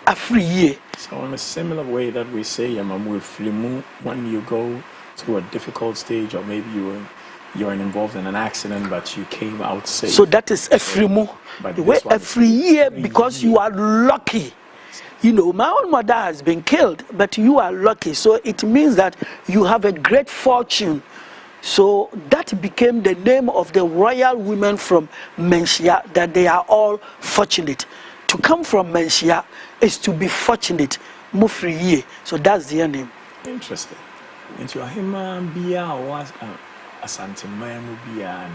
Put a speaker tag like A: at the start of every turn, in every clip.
A: a free year.
B: So in a similar way that we say, when you go through a difficult stage, or maybe you're involved in an accident, but you came out safe.
A: So that is a free move. The way a free year, because you are lucky. You know, my own mother has been killed, but you are lucky. So it means that you have a great fortune. So that became the name of the royal women from Menchia, that they are all fortunate. To come from Menchia is to be fortunate. Mufriye. So that's their name.
B: Interesting. Into a hima bia was Asante Mayamu bia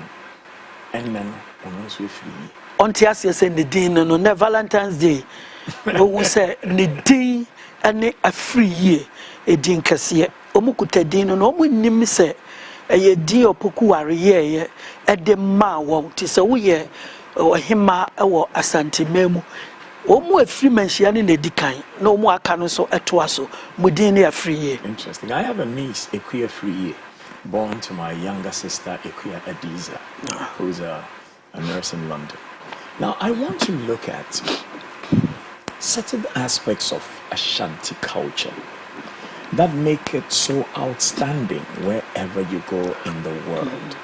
B: and then almost with free.
A: On Tiasia said the din no Valentine's Day. We say the din and a free year. A din kasia. Omukuta din no we nim say a din opokuari ye at the ma won't is a we or hima or Asante Memu. Omo a free mention in the decline. No more can so at Twaso. Mudini a free year.
B: Interesting. I have a niece, a queer free year, born to my younger sister, Equia Adiza, who's a nurse in London. Now, I want to look at certain aspects of Ashanti culture that make it so outstanding wherever you go in the world.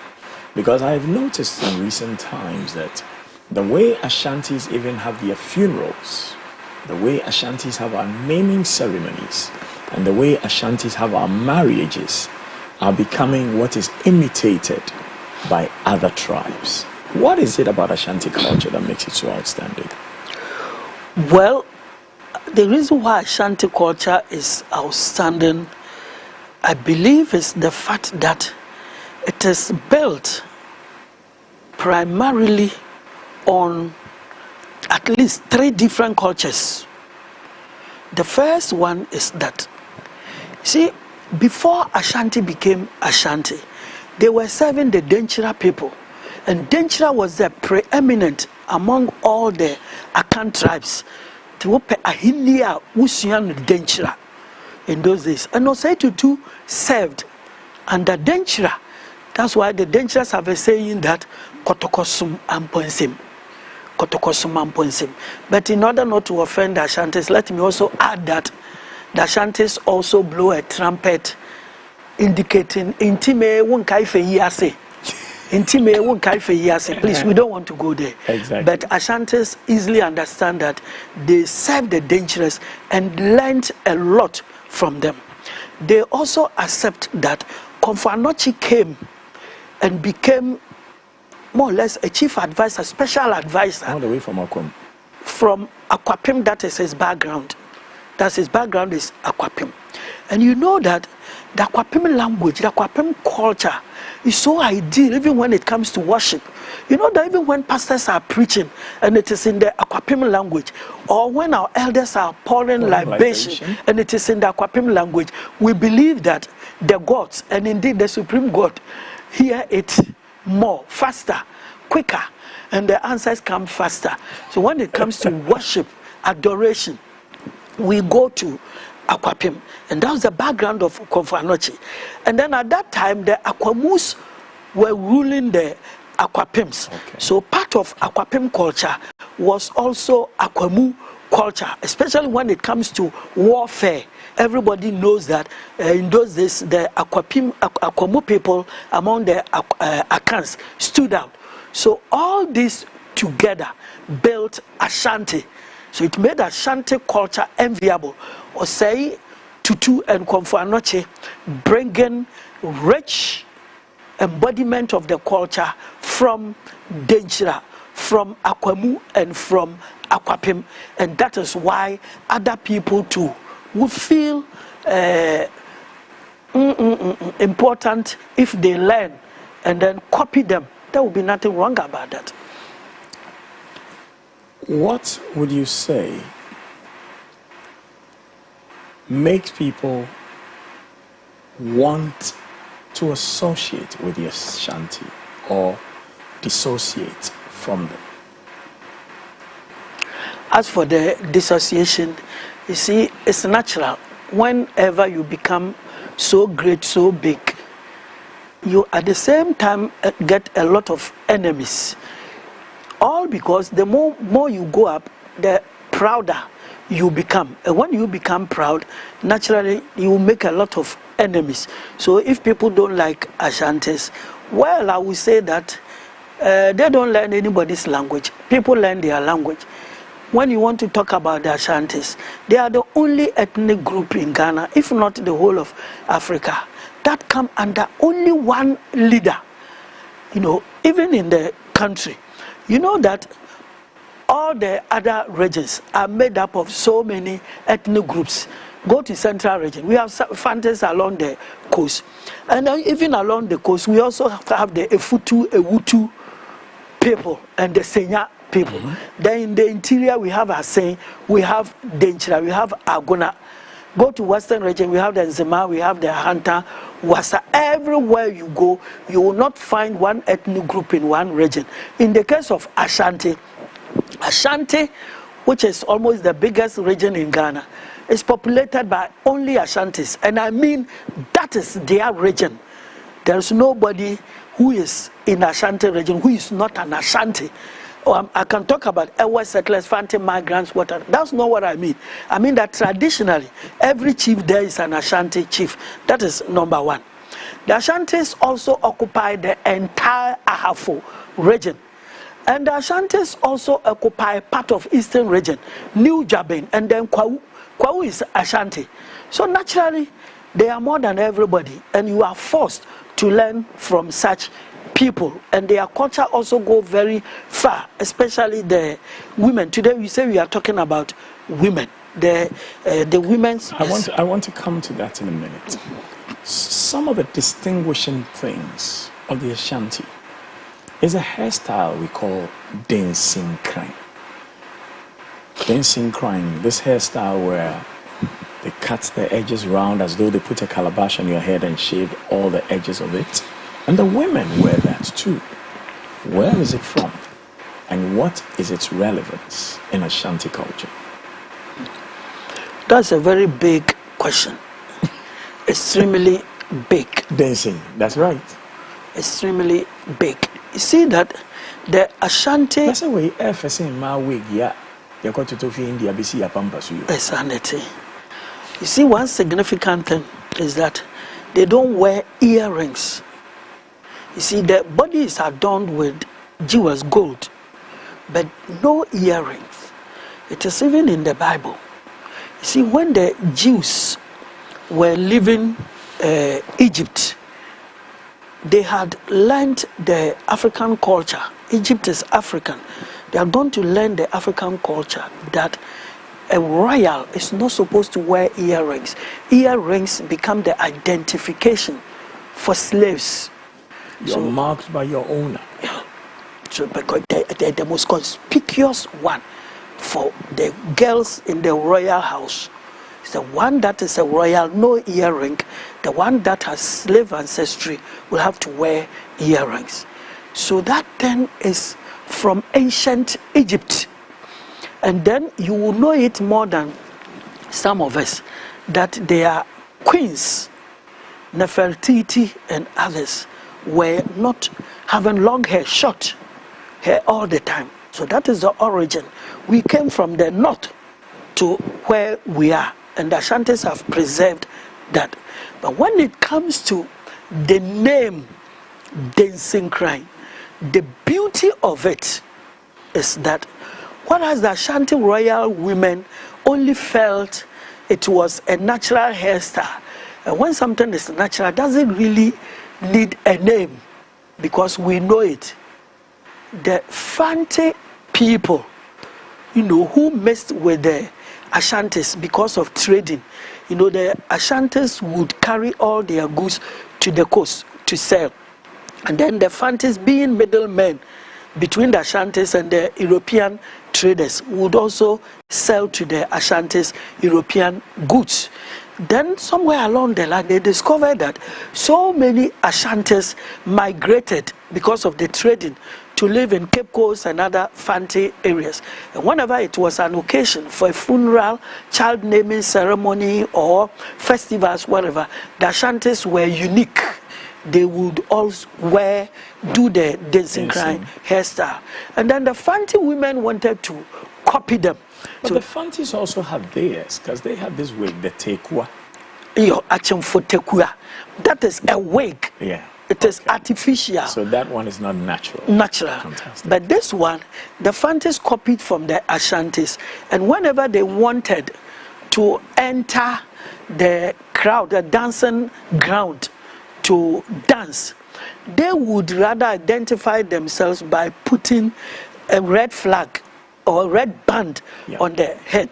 B: Because I've noticed in recent times that the way Ashantis even have their funerals, the way Ashantis have our naming ceremonies, and the way Ashantis have our marriages are becoming what is imitated by other tribes. What is it about Ashanti culture that makes it so outstanding?
A: Well, the reason why Ashanti culture is outstanding, I believe, is the fact that it is built primarily on at least 3 different cultures. The first one is that, see, before Ashanti became Ashanti, they were serving the Denchira people. And Denchira was the preeminent among all the Akan tribes. Ahinia Usian Denchira in those days. And Osei too served under Denchira. That's why the Denchiras have a saying that Kotokosum Amponsim. Kotokosum Amponsim. But in order not to offend the Ashantis, let me also add that the Ashantis also blow a trumpet indicating Intime Wunkaife Yase. Intime Wunkaife Yase. Please, we don't want to go there.
B: Exactly.
A: But Ashantis easily understand that they serve the Denchiras and learned a lot from them. They also accept that Komfo Anokye came and became more or less a chief advisor, special advisor.
B: All the way from Akwapim.
A: From Akwapim, that is his background. That's his background is Akwapim. And you know that the Akwapim language, the Akwapim culture is so ideal even when it comes to worship. You know that even when pastors are preaching and it is in the Akwapim language, or when our elders are pouring libation and it is in the Akwapim language, we believe that the gods, and indeed the supreme God, hear it more, faster, quicker, and the answers come faster. So when it comes to worship, adoration, we go to Akwapim, and that was the background of Komfo Anokye. And then at that time, the Akwamus were ruling the Akwapims. Okay. So part of Akwapim culture was also Akwamu culture, especially when it comes to warfare. Everybody knows that in those days, the Akwamu people among the Akans stood out. So all this together built Ashanti. So it made Ashanti culture enviable. Osei, Tutu, and Komfo Anokye bringing rich embodiment of the culture from Denchira, from Akwamu, and from Akwapim. And that is why other people too would feel important if they learn and then copy them. There will be nothing wrong about that.
B: What would you say makes people want to associate with the Ashanti or dissociate from them?
A: As for the dissociation, you see, it's natural. Whenever you become so great, so big, you at the same time get a lot of enemies. All because the more you go up, the prouder you become. And when you become proud, naturally you will make a lot of enemies. So if people don't like Ashantis, well, I would say that they don't learn anybody's language. People learn their language. When you want to talk about the Ashantis, they are the only ethnic group in Ghana, if not the whole of Africa, that come under only one leader. You know, even in the country, you know that all the other regions are made up of so many ethnic groups. Go to Central region, we have Fantas along the coast. And then even along the coast, we also have the Efutu, Ewutu people and the Senya people. Then in the interior, we have Asen, we have Denchira, we have Agona. Go to Western region, we have the Nzema, we have the Hanta, Wasa. Everywhere you go, you will not find one ethnic group in one region. In the case of Ashanti, which is almost the biggest region in Ghana, is populated by only Ashantis. And I mean, that is their region. There's nobody who is in Ashanti region who is not an Ashanti. I can talk about Ewe settlers, Fanti migrants, whatever. That's not what I mean. I mean that traditionally, every chief there is an Ashanti chief. That is number one. The Ashantis also occupy the entire Ahafo region. And the Ashantis also occupy part of Eastern region, New Jabin, and then Kwawu. Kwawu is Ashanti. So naturally, they are more than everybody, and you are forced to learn from such people, and their culture also go very far, especially the women. Today we say we are talking about women. The women's.
B: I want to come to that in a minute. Some of the distinguishing things of the Ashanti is a hairstyle we call dancing crane. Dancing crane, this hairstyle where they cut the edges round as though they put a calabash on your head and shave all the edges of it. And the women wear that too. Where is it from? And what is its relevance in Ashanti culture?
A: That's a very big question. Extremely big.
B: Dancing, that's right.
A: Extremely big. You see that the Ashanti...
B: That's the way in my wig, yeah. You're going to Tofi India, BC, Pampasuyo.
A: Insanity. You see, one significant thing is that they don't wear earrings. You see, their body is adorned with jewels, gold, but no earrings. It is even in the Bible. You see, when the Jews were leaving Egypt, they had learned the African culture. Egypt is African. They are going to learn the African culture that a royal is not supposed to wear earrings. Earrings become the identification for slaves.
B: You're marked by your owner.
A: So because the most conspicuous one for the girls in the royal house is the one that is a royal, no earring. The one that has slave ancestry will have to wear earrings. So that then is from ancient Egypt. And then you will know it more than some of us, that they are queens, Nefertiti and others, were not having long hair, short hair all the time. So that is the origin. We came from the north to where we are, and the Ashantis have preserved that. But when it comes to the name Dancing Crane, the beauty of it is that whereas the Ashanti royal women only felt it was a natural hairstyle, and when something is natural, does it really need a name? Because we know it. The Fanti people, who messed with the Ashantis because of trading, the Ashantis would carry all their goods to the coast to sell. And then the Fantis, being middlemen between the Ashantis and the European traders, would also sell to the Ashantis European goods. Then somewhere along the line, they discovered that so many Ashantis migrated because of the trading to live in Cape Coast and other Fanti areas. And whenever it was an occasion for a funeral, child naming ceremony, or festivals, whatever, the Ashantis were unique. They would also do the dancing crane hairstyle. And then the Fanti women wanted to copy them.
B: But the Fantis also have theirs, because they have this wig, the tekua.
A: That is a wig.
B: Yeah.
A: It is artificial.
B: So that one is not natural.
A: Natural.
B: Fantastic.
A: But this one, the Fantis copied from the Ashantis. And whenever they wanted to enter the crowd, the dancing ground, to dance, they would rather identify themselves by putting a red flag or red band on their head.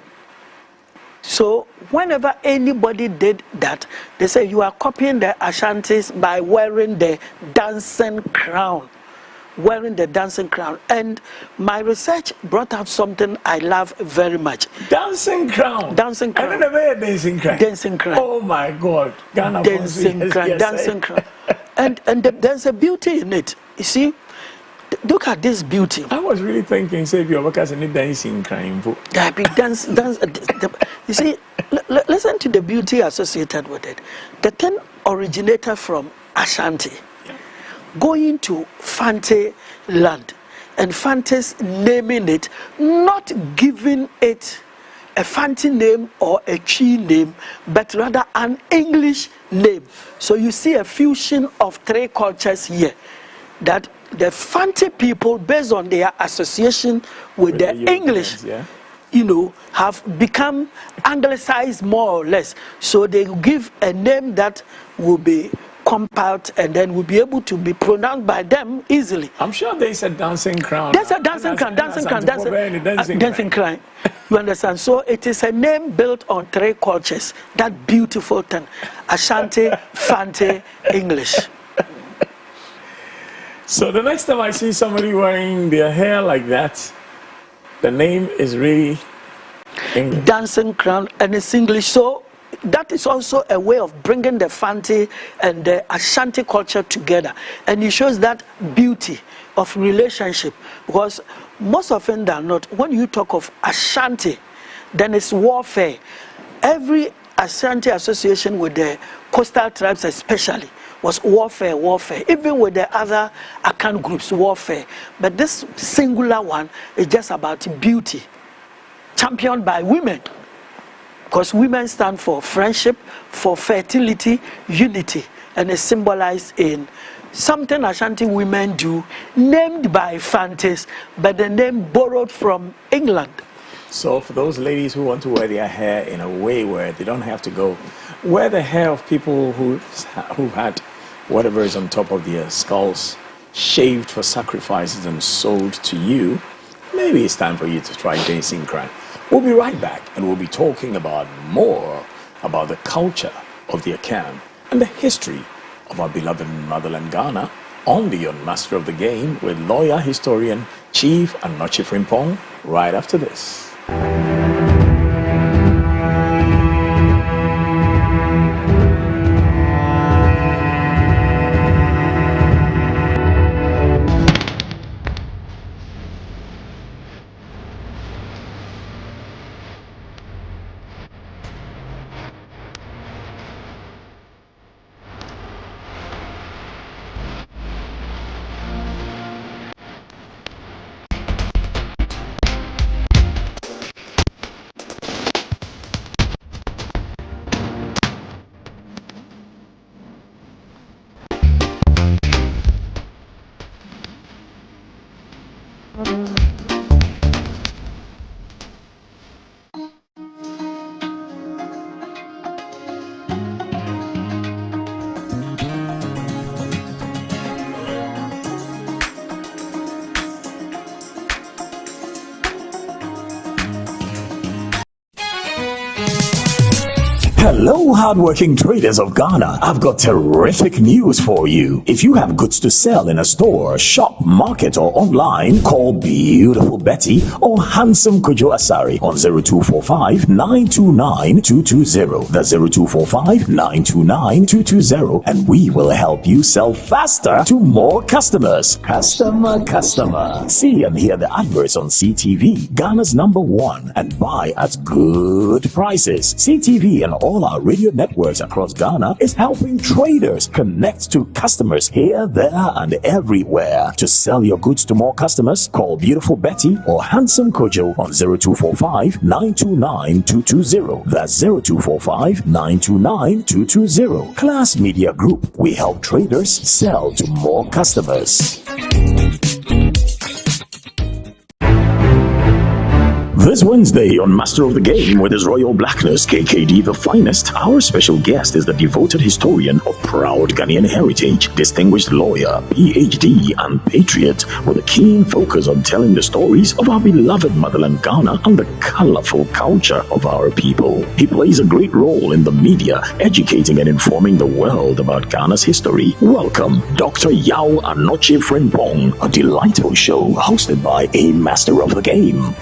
A: So whenever anybody did that, they say you are copying the Ashantis by wearing the dancing crown. Wearing the dancing crown. And my research brought out something I love very much.
B: Dancing crown.
A: Dancing crown.
B: I never heard dancing crown.
A: Dancing crown.
B: Oh my God. Ghana
A: dancing crown. Dancing crown. And there's a beauty in it. You see, look at this beauty.
B: I was really thinking, say, if you're working in dancing crown.
A: Dance. You see, listen to the beauty associated with it. The thing originated from Ashanti. Going to Fante land, and Fantes naming it, not giving it a Fante name or a Chi name, but rather an English name. So you see a fusion of three cultures here, that the Fante people, based on their association with the English, have become anglicized more or less. So they give a name that will be compiled and then will be able to be pronounced by them easily.
B: I'm sure there's a dancing crown.
A: There's a dancing crown, dancing crown. You understand? So it is a name built on three cultures. That beautiful thing. Ashanti, Fante, English.
B: So the next time I see somebody wearing their hair like that, the name is really English.
A: Dancing crown, and it's English. So that is also a way of bringing the Fante and the Ashanti culture together. And it shows that beauty of relationship. Because most often than not, when you talk of Ashanti, then it's warfare. Every Ashanti association with the coastal tribes especially was warfare. Even with the other Akan groups, warfare. But this singular one is just about beauty, championed by women. Because women stand for friendship, for fertility, unity, and is symbolized in something Ashanti women do, named by Fantes, but the name borrowed from England.
B: So for those ladies who want to wear their hair in a way where they don't have to go, wear the hair of people who had whatever is on top of their skulls shaved for sacrifices and sold to you, maybe it's time for you to try dancing crown. We'll be right back, and we'll be talking about more about the culture of the Akan and the history of our beloved motherland Ghana on the Master of the Game with lawyer, historian, Chief Anoche Frimpong right after this. Hello, hardworking traders of Ghana. I've got terrific news for you. If you have goods to sell in a store, shop, market, or online, call Beautiful Betty or Handsome Kojo Asari on 0245-929-220. That's 0245-929-220, and we will help you sell faster to more customers. Customer. See and hear the adverts on CTV, Ghana's #1, and buy at good prices. CTV and all
C: all our radio networks across Ghana is helping traders connect to customers here, there, and everywhere. To sell your goods to more customers, call Beautiful Betty or Handsome Kojo on 0245 929 220. That's 0245 929 220. Class Media Group. We help traders sell to more customers. This Wednesday on Master of the Game with His Royal Blackness, KKD the Finest, our special guest is the devoted historian of proud Ghanaian heritage, distinguished lawyer, PhD, and patriot, with a keen focus on telling the stories of our beloved motherland Ghana and the colorful culture of our people. He plays a great role in the media, educating and informing the world about Ghana's history. Welcome, Dr. Yao Anoche Frimpong, a delightful show hosted by a Master of the Game,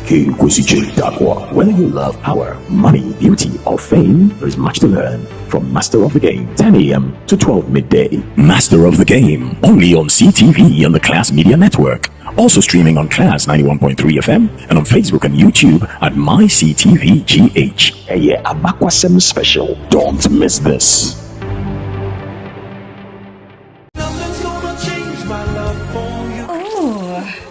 C: Whether you love power, money, beauty, or fame, there is much to learn from Master of the Game, 10 a.m. to 12 midday. Master of the Game, only on CTV and the Class Media Network. Also streaming on Class 91.3 FM and on Facebook and YouTube at MyCTVGH. A Abakwasem special. Don't miss this.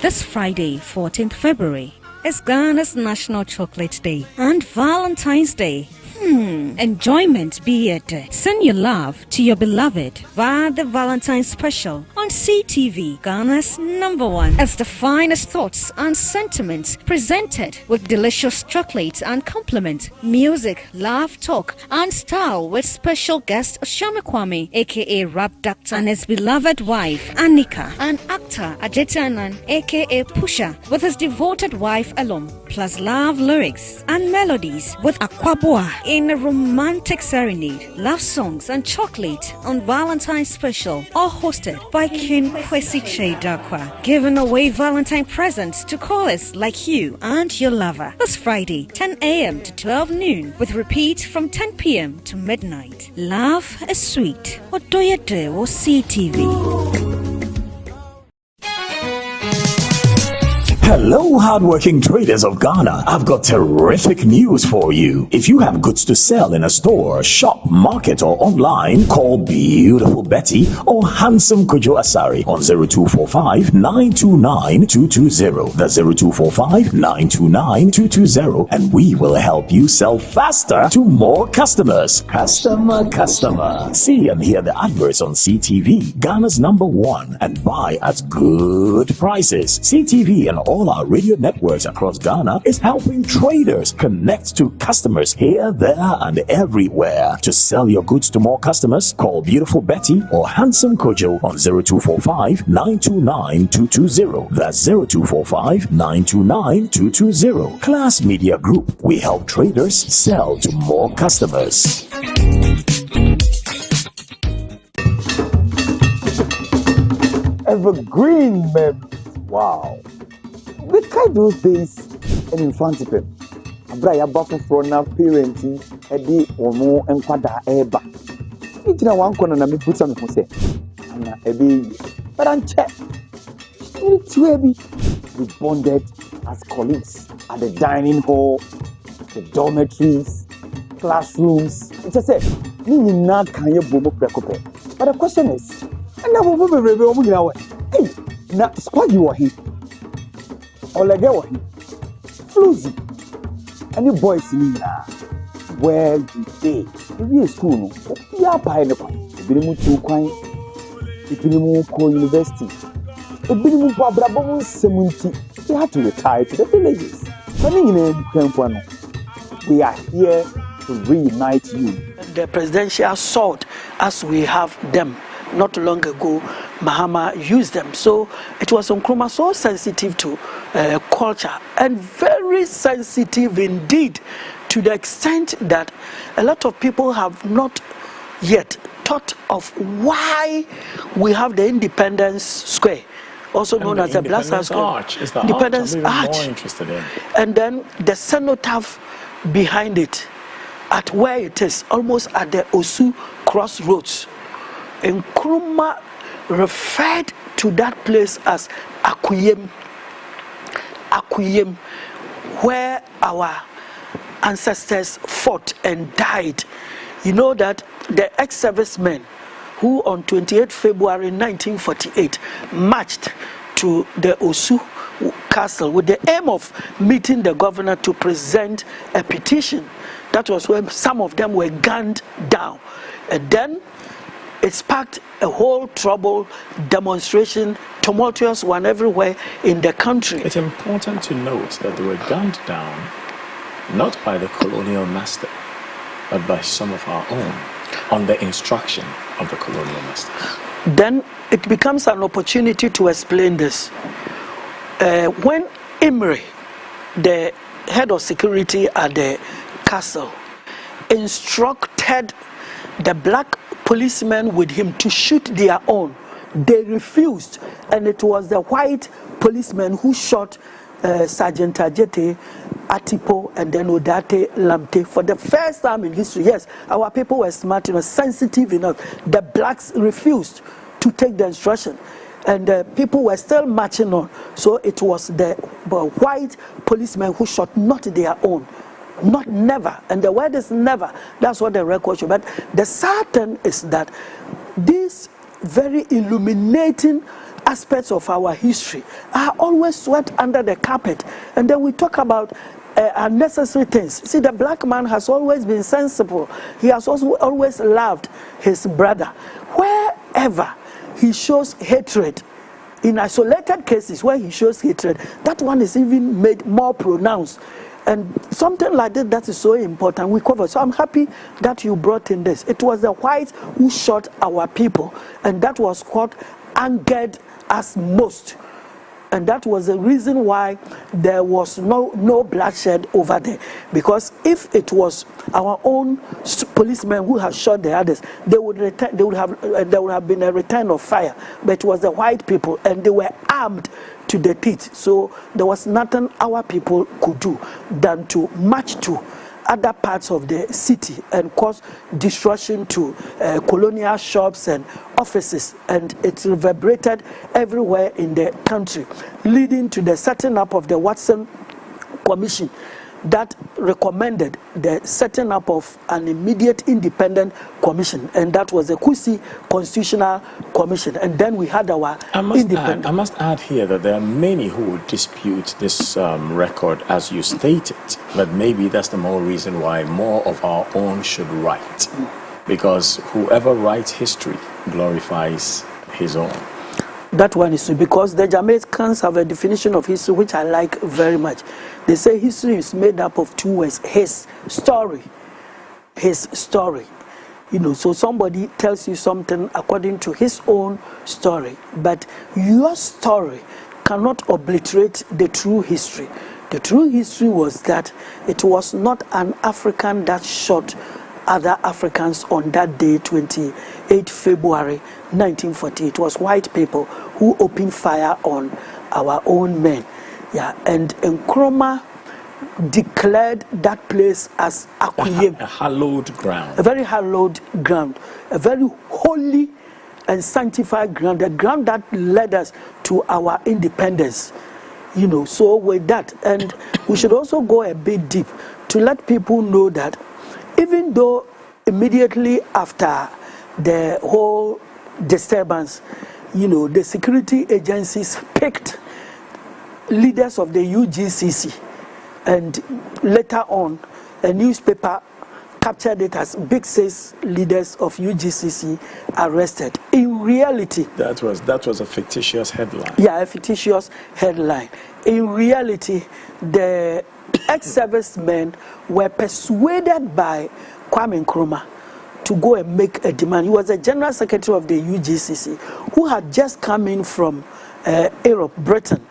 D: This Friday, 14th February, is Ghana's National Chocolate Day and Valentine's Day. Enjoyment be it. Send your love to your beloved via the Valentine's Special on CTV, Ghana's #1. It's the finest thoughts and sentiments presented with delicious chocolates and compliments, music, laugh, talk, and style with special guest Shami Kwame, aka Rap Doctor, and his beloved wife Anika, and actor Ajetanan, aka Pusha, with his devoted wife Alom, plus love lyrics and melodies with Aquabua in a romantic serenade, love songs, and chocolate on Valentine's Special, all hosted by King Kwesi Chedakwa, giving away Valentine presents to callers like you and your lover. This Friday, 10 a.m. to 12 noon, with repeat from 10 p.m. to midnight. Love is sweet. What do you do with CTV?
C: Hello, hardworking traders of Ghana. I've got terrific news for you. If you have goods to sell in a store, shop, market, or online, call Beautiful Betty or Handsome Kojo Asari on 0245 929 220. That's 0245 929 220, and we will help you sell faster to more customers. Customer. See and hear the adverts on CTV, Ghana's #1, and buy at good prices. CTV and all our radio networks across Ghana is helping traders connect to customers here, there, and everywhere. To sell your goods to more customers, call Beautiful Betty or Handsome Kojo on 0245 929 220. That's 0245 929 220. Class Media Group. We help traders sell to more customers.
E: Evergreen, man. Wow. We kind those days in Infantipem. Abraya buffer for now parenting, Eddie or more and Quada Eba. You know, one corner and me put something for say. And a baby. But I'm checked. It's heavy. We bonded as colleagues at the dining hall, the dormitories, classrooms. It's a say, me not can you boom up. But the question is, and now we'll hey, now squad you are here. Olega here. Floozy. And you boys in here. Where you stay? If you school, you are buying the coin. If you move to coin, if you move to university, if you move to Abrabon 70, you have to retire to the villages. We are here to reunite you.
A: The presidential assault, as we have them. Not long ago, Mahama used them. So it was Nkrumah so sensitive to culture and very sensitive indeed, to the extent that a lot of people have not yet thought of why we have the Independence Square, also known as the Blaster Square.
B: Arch. It's the
A: Independence
B: Arch.
A: Arch.
B: More interested in.
A: And then the cenotaph behind it, at where it is, almost at the Osu crossroads. Nkrumah referred to that place as Akuyem, where our ancestors fought and died You know that the ex-servicemen who on 28 February 1948 marched to the Osu Castle with the aim of meeting the governor to present a petition. That was when some of them were gunned down. And then it sparked a whole trouble, demonstration, tumultuous one everywhere in the country.
B: It's important to note that they were gunned down not by the colonial master, but by some of our own, on the instruction of the colonial masters.
A: Then it becomes an opportunity to explain this. When Imre, the head of security at the castle, instructed the black policemen with him to shoot their own, they refused, and it was the white policemen who shot Sergeant Ajete, Atipo, and then Odate Lamte for the first time in history. Yes, our people were smart enough, sensitive enough. The blacks refused to take the instruction, and people were still marching on. So it was the white policemen who shot, not their own. Not never, and the word is never. That's what the record shows. But the sad thing is that these very illuminating aspects of our history are always swept under the carpet, and then we talk about unnecessary things. See, the black man has always been sensible. He has also always loved his brother. Wherever he shows hatred, in isolated cases where he shows hatred, that one is even made more pronounced. And something like that is so important. We cover. So I'm happy that you brought in this. It was the whites who shot our people, and that was what angered us most. And that was the reason why there was no bloodshed over there. Because if it was our own policemen who had shot the others, there would have been a return of fire. But it was the white people, and they were armed to the teeth. So there was nothing our people could do than to march to other parts of the city and cause destruction to colonial shops and offices, and it reverberated everywhere in the country, leading to the setting up of the Watson Commission that recommended the setting up of an immediate independent commission, and that was the Kusi Constitutional Commission. And then we had our independent.
B: I must add here that there are many who would dispute this record as you stated, but maybe that's the more reason why more of our own should write, because whoever writes history glorifies his own.
A: That one is true, because the Jamaicans have a definition of history which I like very much. They say history is made up of two words: his story. His story. You know, so somebody tells you something according to his own story, but your story cannot obliterate the true history. The true history was that it was not an African that shot other Africans on that day, 28 February 1940. It was white people who opened fire on our own men. Yeah, and Nkrumah declared that place as Akuyem.
B: A hallowed ground.
A: A very hallowed ground. A very holy and sanctified ground. A ground that led us to our independence. You know, so with that, and we should also go a bit deep to let people know that even though immediately after the whole disturbance, you know, the security agencies picked leaders of the UGCC, and later on a newspaper captured it as Big Six leaders of UGCC arrested. In reality,
B: that was a fictitious headline.
A: Yeah, a fictitious headline. In reality, the ex-servicemen were persuaded by Kwame Nkrumah to go and make a demand. He was the general secretary of the UGCC who had just come in from Europe, Britain,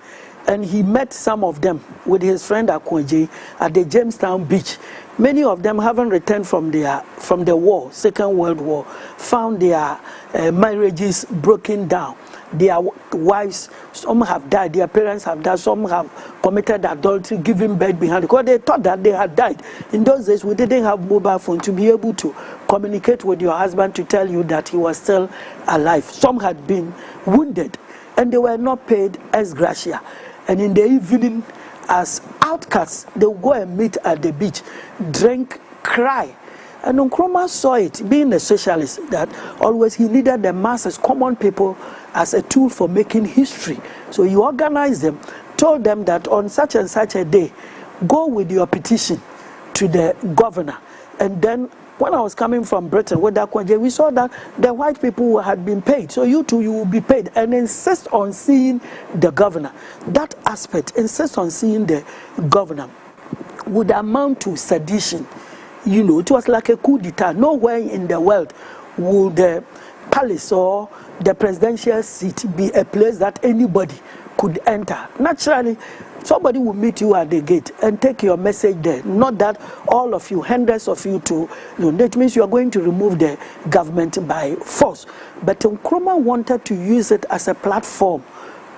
A: and he met some of them with his friend Akwaje at the Jamestown beach. Many of them haven't returned from the war, Second World War, found their marriages broken down. Their wives, some have died, their parents have died, some have committed adultery, giving birth behind, because they thought that they had died. In those days, we didn't have mobile phone to be able to communicate with your husband to tell you that he was still alive. Some had been wounded, and they were not paid ex gratia. And in the evening, as outcasts, they would go and meet at the beach, drink, cry, And Nkrumah saw it, being a socialist, that always he needed the masses, common people, as a tool for making history. So he organized them, told them that on such and such a day, go with your petition to the governor. And then when I was coming from Britain with Akwaje, we saw that the white people had been paid. So you too, you will be paid. And insist on seeing the governor. That aspect, insist on seeing the governor, would amount to sedition. You know, it was like a coup d'etat. Nowhere in the world would the palace or the presidential seat be a place that anybody could enter. Naturally, somebody will meet you at the gate and take your message there. Not that all of you, hundreds of you, that means you are going to remove the government by force. But Nkrumah wanted to use it as a platform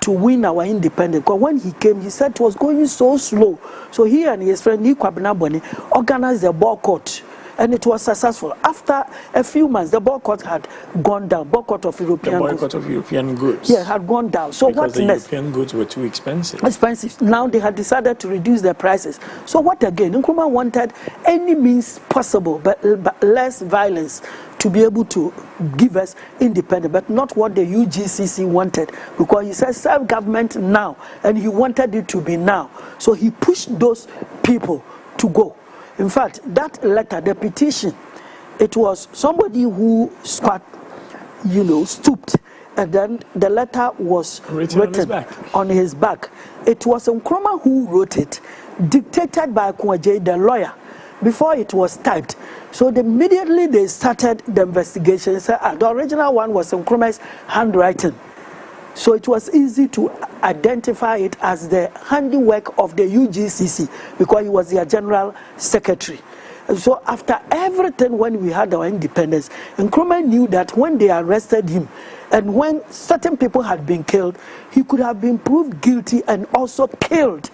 A: to win our independence. Because when he came, he said it was going so slow. So he and his friend Kwabena Boni organized a boycott. And it was successful. After a few months, the boycott had gone down. Boycott of European goods.
B: The boycott of European goods.
A: Yeah, had gone down. So
B: because
A: what's
B: the
A: next?
B: European goods were too expensive.
A: Expensive. Now they had decided to reduce their prices. So what again? Nkrumah wanted any means possible, but less violence, to be able to give us independence, but not what the UGCC wanted, because he said self-government now, and he wanted it to be now. So he pushed those people to go. In fact, that letter, the petition, it was somebody who stooped, and then the letter was written on his back. It was Nkrumah who wrote it, dictated by Akwaje, the lawyer, before it was typed. So immediately they started the investigation. The original one was Nkrumah's handwriting. So it was easy to identify it as the handiwork of the UGCC, because he was their general secretary. And so after everything, when we had our independence, Nkrumah knew that when they arrested him and when certain people had been killed, he could have been proved guilty and also killed.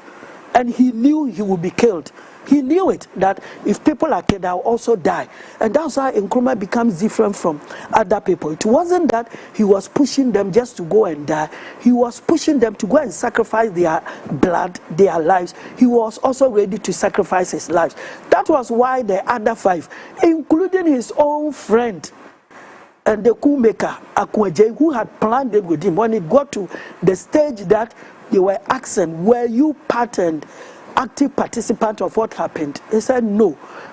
A: And he knew he would be killed. He knew it, that if people are killed, they'll also die. And that's why Nkrumah becomes different from other people. It wasn't that he was pushing them just to go and die. He was pushing them to go and sacrifice their blood, their lives. He was also ready to sacrifice his life. That was why the other five, including his own friend, and the coup maker, Akwaje, who had planned it with him, when it got to the stage that they were asking, were you part and active participant of what happened? He said no.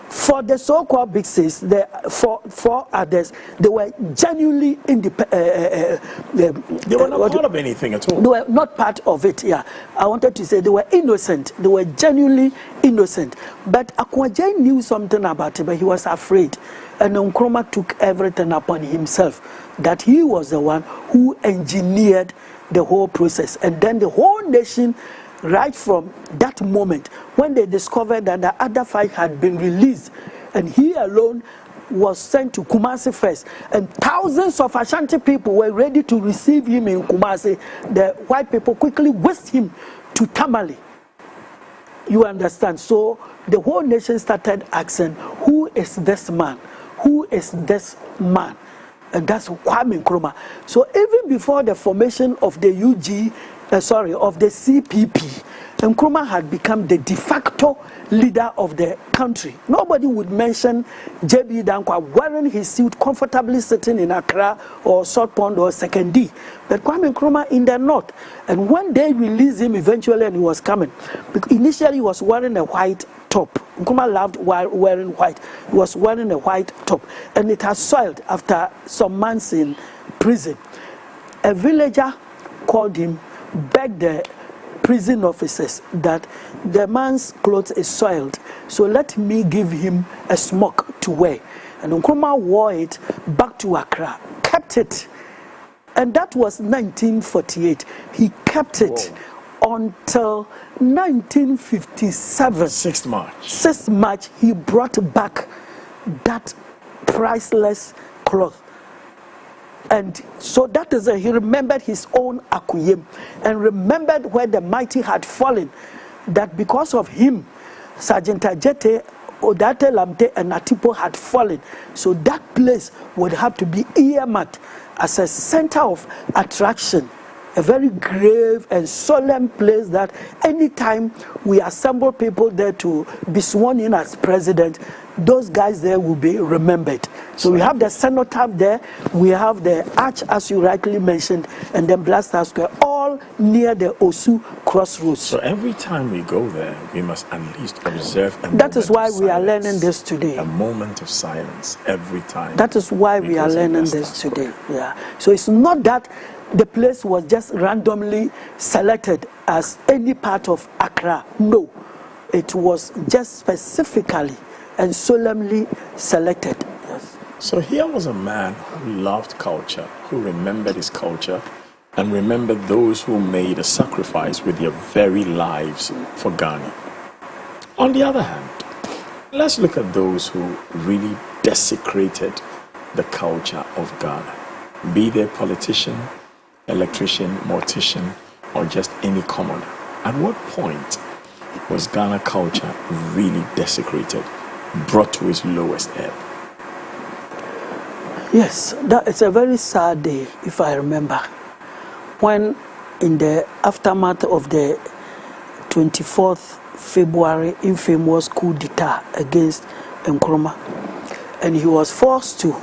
A: For the so-called big six, the four others, they were genuinely independent.
B: They were not part of anything at all.
A: They were not part of it, yeah. I wanted to say they were innocent. They were genuinely innocent. But Akwaje knew something about it, but he was afraid. And Nkrumah took everything upon himself, that he was the one who engineered the whole process. And then the whole nation, right from that moment, when they discovered that the other five had been released, and he alone was sent to Kumasi first, and thousands of Ashanti people were ready to receive him in Kumasi, the white people quickly whisked him to Tamale. You understand? So the whole nation started asking, who is this man? Who is this man? And that's Kwame Nkrumah. So even before the formation of the of the CPP, Nkrumah had become the de facto leader of the country. Nobody would mention J.B. Dankwa wearing his suit, comfortably sitting in Accra or South Pond or Second D. But Kwame Nkrumah in the north. And when they released him eventually and he was coming, initially he was wearing a white top. Nkrumah loved wearing white. He was wearing a white top. And it has soiled after some months in prison. A villager called him, begged the prison officers that the man's clothes is soiled, so let me give him a smock to wear. And Nkrumah wore it back to Accra, kept it, and that was 1948. He kept it until 1957. 6th March, he brought back that priceless cloth. And so that is he remembered his own Akuyem and remembered where the mighty had fallen, that because of him, Sergeant Ajete, Odate Lamte and Atipo had fallen. So that place would have to be earmarked as a center of attraction a very grave and solemn place that anytime we assemble people there to be sworn in as president, those guys there will be remembered. So we have the cenotaph there, we have the arch, as you rightly mentioned, and then Blaster Square, all near the Osu crossroads.
B: So every time we go there, we must at least observe a
A: That is why
B: moment of
A: we are
B: silence.
A: learning this today.
B: A moment of silence every time.
A: That is why we are learning this today. Yeah. So it's not that the place was just randomly selected as any part of Accra. No. It was just specifically and solemnly selected. Yes.
B: So here was a man who loved culture, who remembered his culture, and remembered those who made a sacrifice with their very lives for Ghana. On the other hand, let's look at those who really desecrated the culture of Ghana, be they politician, electrician, mortician, or just any commoner. At what point was Ghana culture really desecrated, brought to its lowest ebb?
A: Yes, that is a very sad day, if I remember, when in the aftermath of the 24th February infamous coup d'etat against Nkrumah, and he was forced to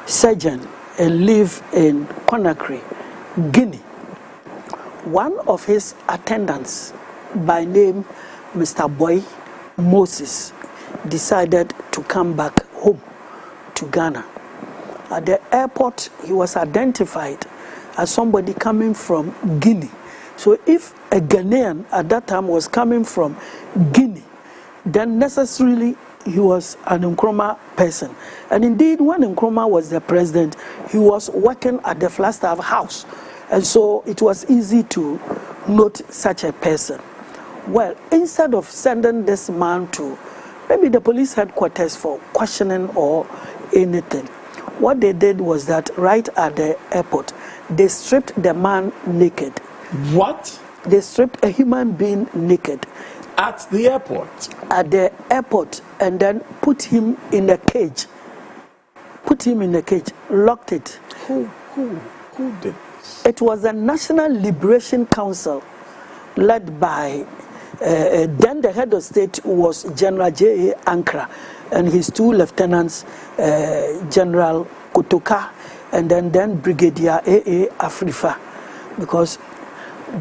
A: sojourn and live in Conakry, Guinea. One of his attendants, by name Mr. Boy Moses, decided to come back home to Ghana. At the airport, he was identified as somebody coming from Guinea. So if a Ghanaian at that time was coming from Guinea, then necessarily he was an Nkrumah person. And indeed, when Nkrumah was the president, he was working at the Flagstaff House. And so it was easy to note such a person. Well, instead of sending this man to maybe the police headquarters for questioning or anything, what they did was that right at the airport, they stripped the man naked.
B: What?
A: They stripped a human being naked.
B: At the airport?
A: At the airport, and then put him in a cage. Put him in a cage, locked it.
B: Who did this?
A: It was the National Liberation Council, led by, then the head of state was General J.A. Ankara, and his two lieutenants, General Kotoka, and then Brigadier A.A. Afrifa, because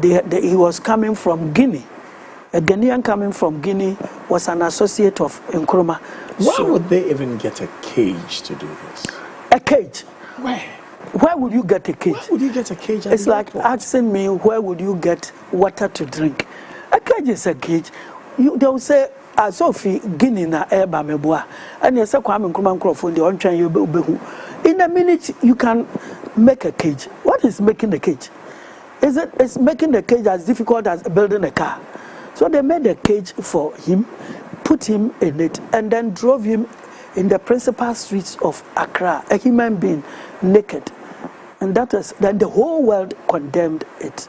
A: he was coming from Guinea. A Ghanaian coming from Guinea was an associate of Nkrumah.
B: Why would they even get a cage to do this?
A: A cage?
B: Where?
A: Where would you get a cage?
B: Why would you get a cage at
A: It's
B: the
A: like
B: airport?
A: asking me, where would you get water to drink? A cage is a cage. They will say, Sophie, Guinea na eba meboa. And you say, Kwame Nkrumah Nkrofo, the on-train you be. In a minute, you can make a cage. What is making the cage? It's making the cage as difficult as building a car. So they made a cage for him, put him in it, and then drove him in the principal streets of Accra, a human being, naked. And then the whole world condemned it.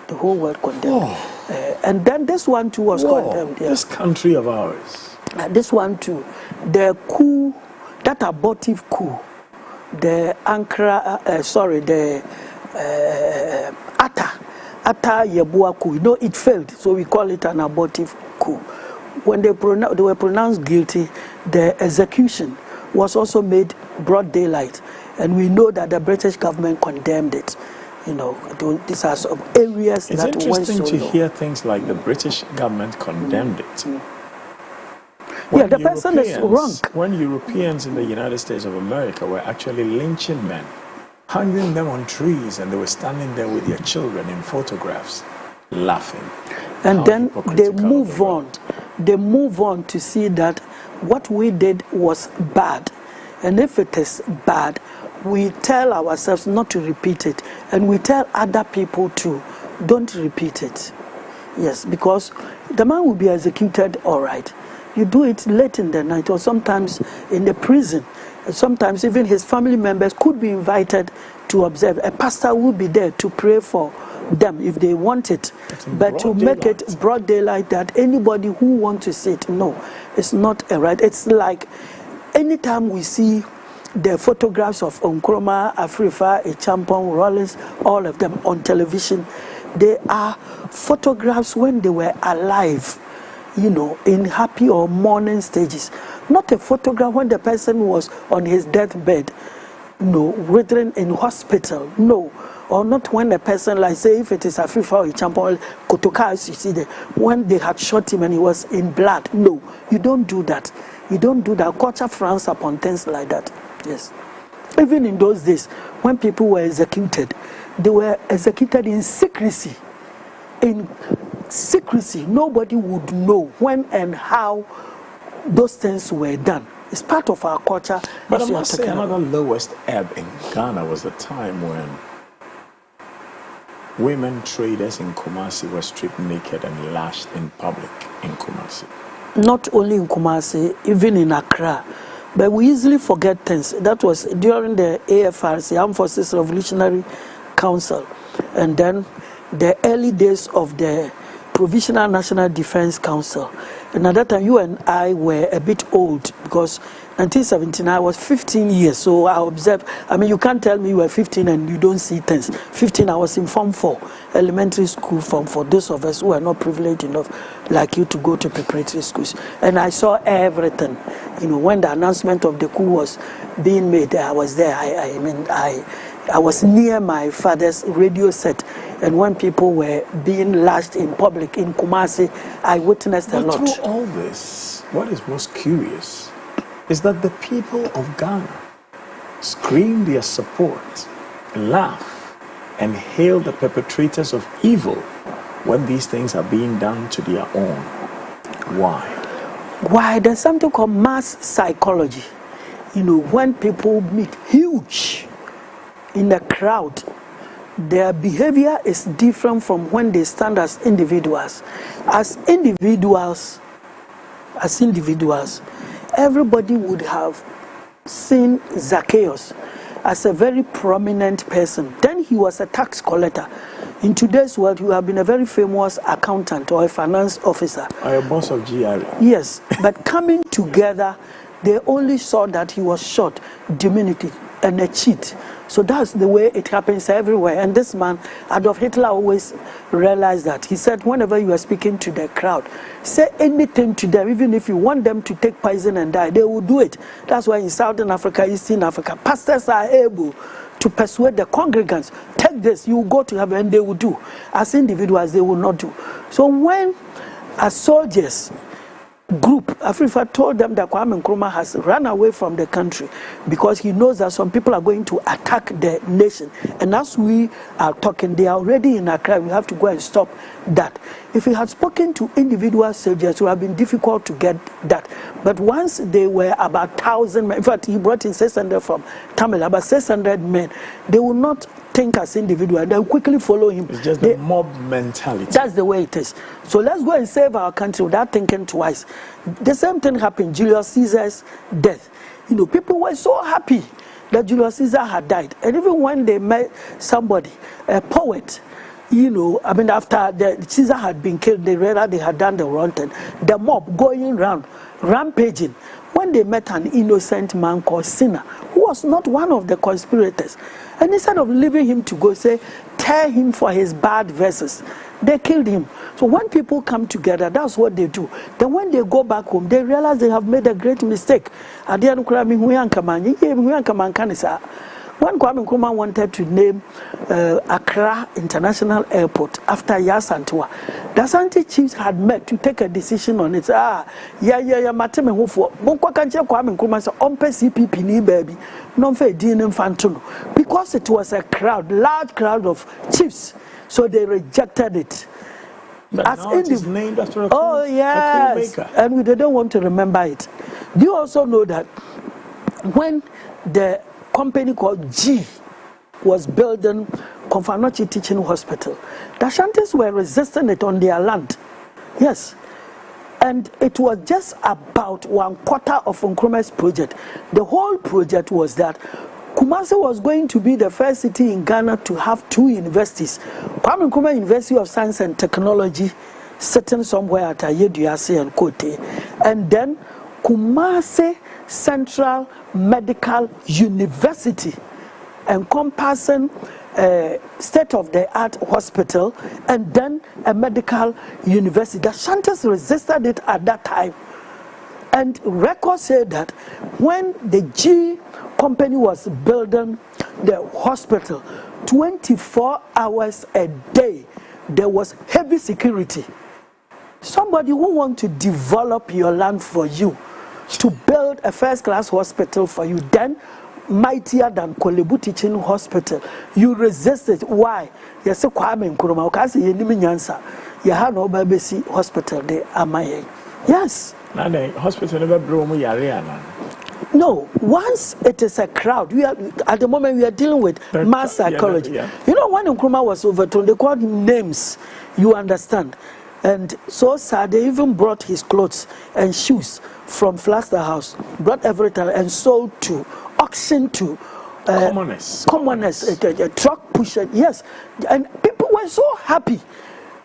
A: The whole world condemned it. And then this one too was condemned. Yeah.
B: This country of ours.
A: This one too. The coup, that abortive coup, the Atta Yeboah coup, it failed, so we call it an abortive coup. When they were pronounced guilty, the execution was also made broad daylight, and we know that the British government condemned it. These are some areas
B: it's
A: that went so
B: interesting to
A: low.
B: hear things like the British government condemned it.
A: Yeah, the person is wrong.
B: When Europeans in the United States of America were actually lynching men, hanging them on trees, and they were standing there with their children in photographs, laughing.
A: And
B: How
A: then they
B: hypocritical
A: move
B: of the
A: on.
B: world.
A: They move on to see that what we did was bad. And if it is bad, we tell ourselves not to repeat it. And we tell other people to don't repeat it. Yes, because the man will be executed all right. You do it late in the night or sometimes in the prison. Sometimes even his family members could be invited to observe. A pastor will be there to pray for them if they want it. But to make it broad daylight that anybody who wants to see it, no, it's not a right. It's like anytime we see the photographs of Nkrumah, Afrifa, Acheampong, Rawlings, all of them on television. They are photographs when they were alive, you know, in happy or mourning stages. Not a photograph when the person was on his deathbed, no, written in hospital, no. Or not when a person, like say if it is Afrifa or Acheampong, Kotoka, you see that when they had shot him and he was in blood. No, you don't do that. You don't do that. Culture frowns upon things like that. Yes. Even in those days, when people were executed, they were executed in secrecy. In secrecy, nobody would know when and how those things were done. It's part of our culture.
B: But I must say, another lowest ebb in Ghana was the time when women traders in Kumasi were stripped naked and lashed in public in Kumasi.
A: Not only in Kumasi, even in Accra. But we easily forget things. That was during the AFRC, Armed Forces Revolutionary Council, and then the early days of the Provisional National Defense Council. And at that time, you and I were a bit old because 1979 I was 15 years. So I observed, I mean, you can't tell me you were 15 and you don't see things. 15, I was in Form 4, elementary school Form 4. Those of us who are not privileged enough like you to go to preparatory schools. And I saw everything. You know, when the announcement of the coup was being made, I was there. I was near my father's radio set, and when people were being lashed in public in Kumasi, I witnessed a lot.
B: But through all this, what is most curious is that the people of Ghana scream their support, laugh, and hail the perpetrators of evil when these things are being done to their own. Why?
A: Why? There's something called mass psychology. You know, when people meet huge in a crowd, their behavior is different from when they stand as individuals. As individuals, everybody would have seen Zacchaeus as a very prominent person. Then he was a tax collector. In today's world, you have been a very famous accountant or a finance officer.
B: Or a boss of GRA.
A: Yes, but coming together, they only saw that he was short, diminutive, and a cheat. So that's the way it happens everywhere. And this man, Adolf Hitler, always realized that. He said, whenever you are speaking to the crowd, say anything to them, even if you want them to take poison and die, they will do it. That's why in Southern Africa, Eastern Africa, pastors are able to persuade the congregants, take this, you will go to heaven, and they will do. As individuals, they will not do. So when as soldiers, group, Afrifa told them that Kwame Nkrumah has run away from the country because he knows that some people are going to attack the nation. And as we are talking, they are already in Accra. We have to go and stop that. If he had spoken to individual soldiers, it would have been difficult to get that. But once they were about 1,000 men, in fact, he brought in 600 from Tamil, about 600 men, they will not think as individuals. They will quickly follow him.
B: It's just the mob mentality.
A: That's the way it is. So let's go and save our country without thinking twice. The same thing happened, Julius Caesar's death. You know, people were so happy that Julius Caesar had died. And even when they met somebody, a poet, you know, I mean, after Caesar had been killed, they realized they had done the wrong thing. The mob going around, rampaging. When they met an innocent man called Cinna, who was not one of the conspirators, and instead of leaving him to go, say, tear him for his bad verses, they killed him. So when people come together, that's what they do. Then when they go back home, they realize they have made a great mistake. When Kwame Nkrumah wanted to name Accra International Airport after Yasantua, the Asante chiefs had met to take a decision on it. Mateme Hofo, Bonkwakanje Kwame Nkrumah said, Ompe CPP ni baby, non fe dinin fantuno. Because it was a crowd, large crowd of chiefs, so they rejected it.
B: But
A: as
B: now it is named after a
A: oh yes,
B: maker.
A: And we didn't want to remember it. Do you also know that when the company called G was building Konfanochi Teaching Hospital, the Ashantis were resisting it on their land. Yes. And it was just about 1/4 of Nkrumah's project. The whole project was that Kumasi was going to be the first city in Ghana to have 2 universities. Kwame Nkrumah University of Science and Technology, sitting somewhere at Ayeduase and Kote. And then Kumasi Central Medical University, encompassing a state-of-the-art hospital and then a medical university. The Shantas resisted it at that time. And records say that when the G company was building the hospital, 24 hours a day, there was heavy security. Somebody who wants to develop your land for you, to build a first-class hospital for you, then mightier than Kolebu Teaching Hospital, you resist it. Why? Yes, Kwame Nkrumah, because you need answer. You have no baby hospital there, am I? Yes.
B: Now the hospital never brought me area.
A: No, once it is a crowd, we are at the moment we are dealing with mass psychology. You know, when Nkrumah was overthrown, they called him names. You understand? And so sad, they even brought his clothes and shoes from Flagstaff House, brought everything and sold to auction to commoners, a truck pusher. Yes, and people were so happy.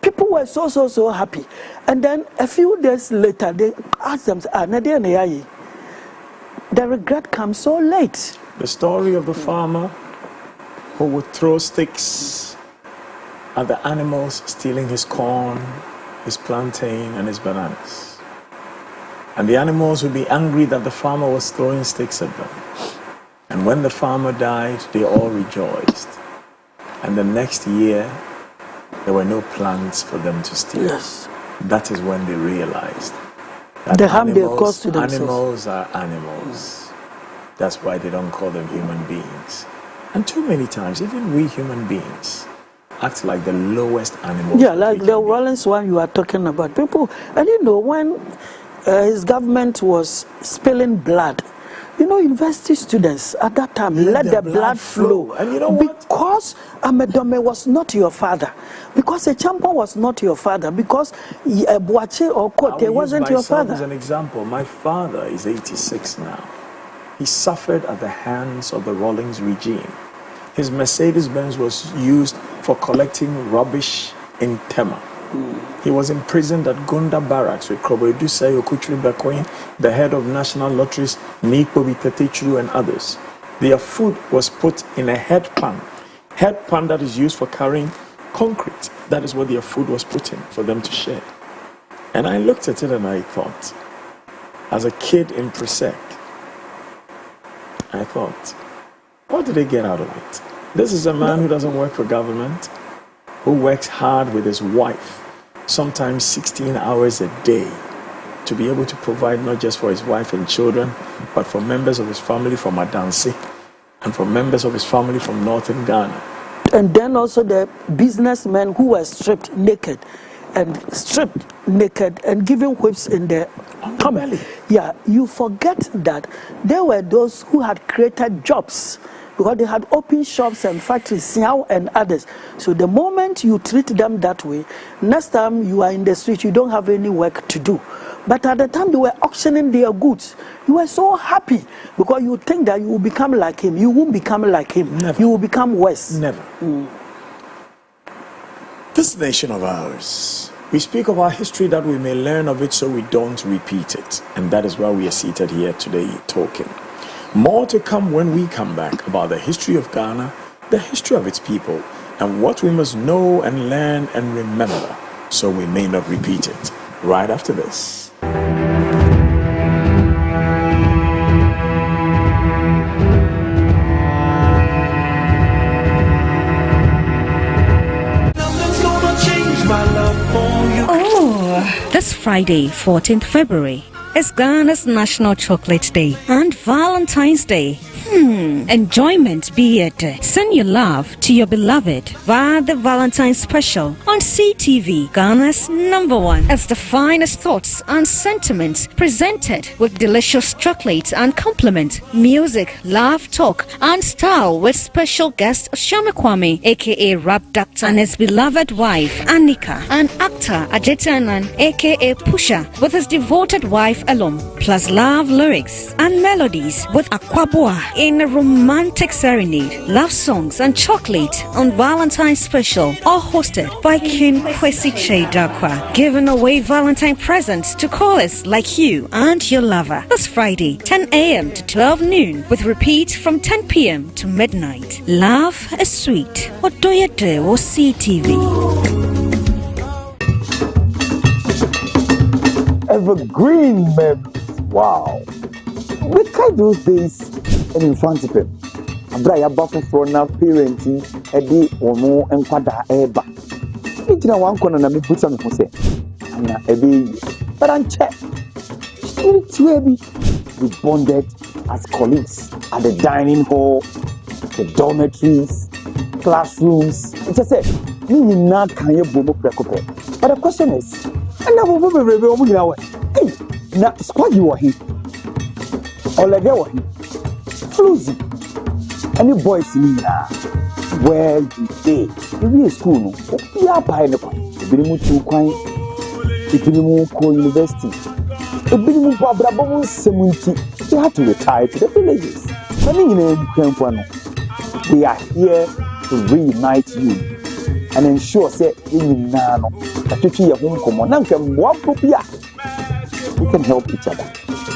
A: People were so happy. And then a few days later, they asked them, the regret comes so late.
B: The story of the farmer who would throw sticks at the animals stealing his corn, his plantain, and his bananas. And the animals would be angry that the farmer was throwing sticks at them. And when the farmer died, they all rejoiced. And the next year, there were no plants for them to steal.
A: Yes.
B: That is when they realized that
A: the harm they caused to themselves.
B: Animals are animals. That's why they don't call them human beings. And too many times, even we human beings act like the lowest animals.
A: Yeah, like the Rollins one you are talking about. People, and you know, when his government was spilling blood, you know, university students at that time let the blood flow.
B: And you know what?
A: Because Amedome was not your father, because Echampo was not your father, because Boache or Kote wasn't your father.
B: As an example, my father is 86 now. He suffered at the hands of the Rawlings regime. His Mercedes-Benz was used for collecting rubbish in Tema. He was imprisoned at Gunda Barracks with Kroboedu Sayo Kuchri Bekoin, the head of National Lotteries, Nipo Bitetechu, and others. Their food was put in a head pan that is used for carrying concrete. That is what their food was put in for them to share. And I looked at it and I thought, as a kid in Presec, I thought, what did they get out of it? This is a man who doesn't work for government, who works hard with his wife, sometimes 16 hours a day, to be able to provide not just for his wife and children, but for members of his family from Adansi and for members of his family from northern Ghana.
A: And then also the businessmen who were stripped naked and given whips in their belly. Yeah, you forget that there were those who had created jobs, because they had open shops and factories, Siao and others. So the moment you treat them that way, next time you are in the street, you don't have any work to do. But at the time they were auctioning their goods, you were so happy, because you think that you will become like him. You won't become like him.
B: Never.
A: You will become worse.
B: Never. This nation of ours, we speak of our history that we may learn of it so we don't repeat it. And that is why we are seated here today talking. More to come when we come back about the history of Ghana, the history of its people, and what we must know and learn and remember so we may not repeat it. Right after this.
D: This Friday, 14th February, is Ghana's National Chocolate Day and Valentine's Day. Enjoyment be it. Send your love to your beloved via the Valentine's Special on CTV, Ghana's #1. It's the finest thoughts and sentiments presented with delicious chocolates and compliments, music, laugh, talk, and style with special guest Shami Kwame, aka Rap Doctor, and his beloved wife Annika, and actor Ajetanan, aka Pusha, with his devoted wife Alum, plus love lyrics and melodies with Aquaboa, in a romantic serenade, love songs and chocolate on Valentine's special, all hosted by King Kwesi Chedakwa, giving away Valentine presents to callers like you and your lover. This Friday, 10 a.m. to 12 noon, with repeat from 10 p.m. to midnight. Love is sweet. Odoyede or CTV.
E: Evergreen memories. Wow. We kind those days in Infantipem. Abraya buffer for now parenting, Eddie or more and Quada Eba. It's now one corner and me put some say. And a baby. But I'm check. We bonded as colleagues at the dining hall, the dormitories, classrooms. It's just said, me not can you boom up. But the question is, I never will be able to hey, now squad you are here. Or like they were here. Floozy. Any boys in here? Where you stay? You be a school, no? You are buying the coin. You be moved to coin. You be moved to university. You be moved to Abrabon 70. You have to retire to the villages. We are here to reunite you and ensure that we can help each other.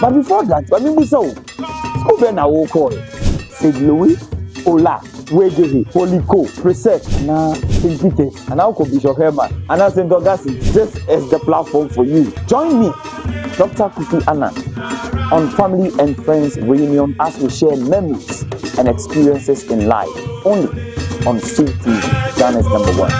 E: But before that, I mean, we saw school then I will call St. Louis, Ola, Wegehi, Holy Co, Preset, and St. Peter, and now Bishop Herman, and St. Augustine. This is the platform for you. Join me, Dr. Kofi Annan, on Family and Friends Reunion as we share memories and experiences in life, only on CTV, Ghana's #1.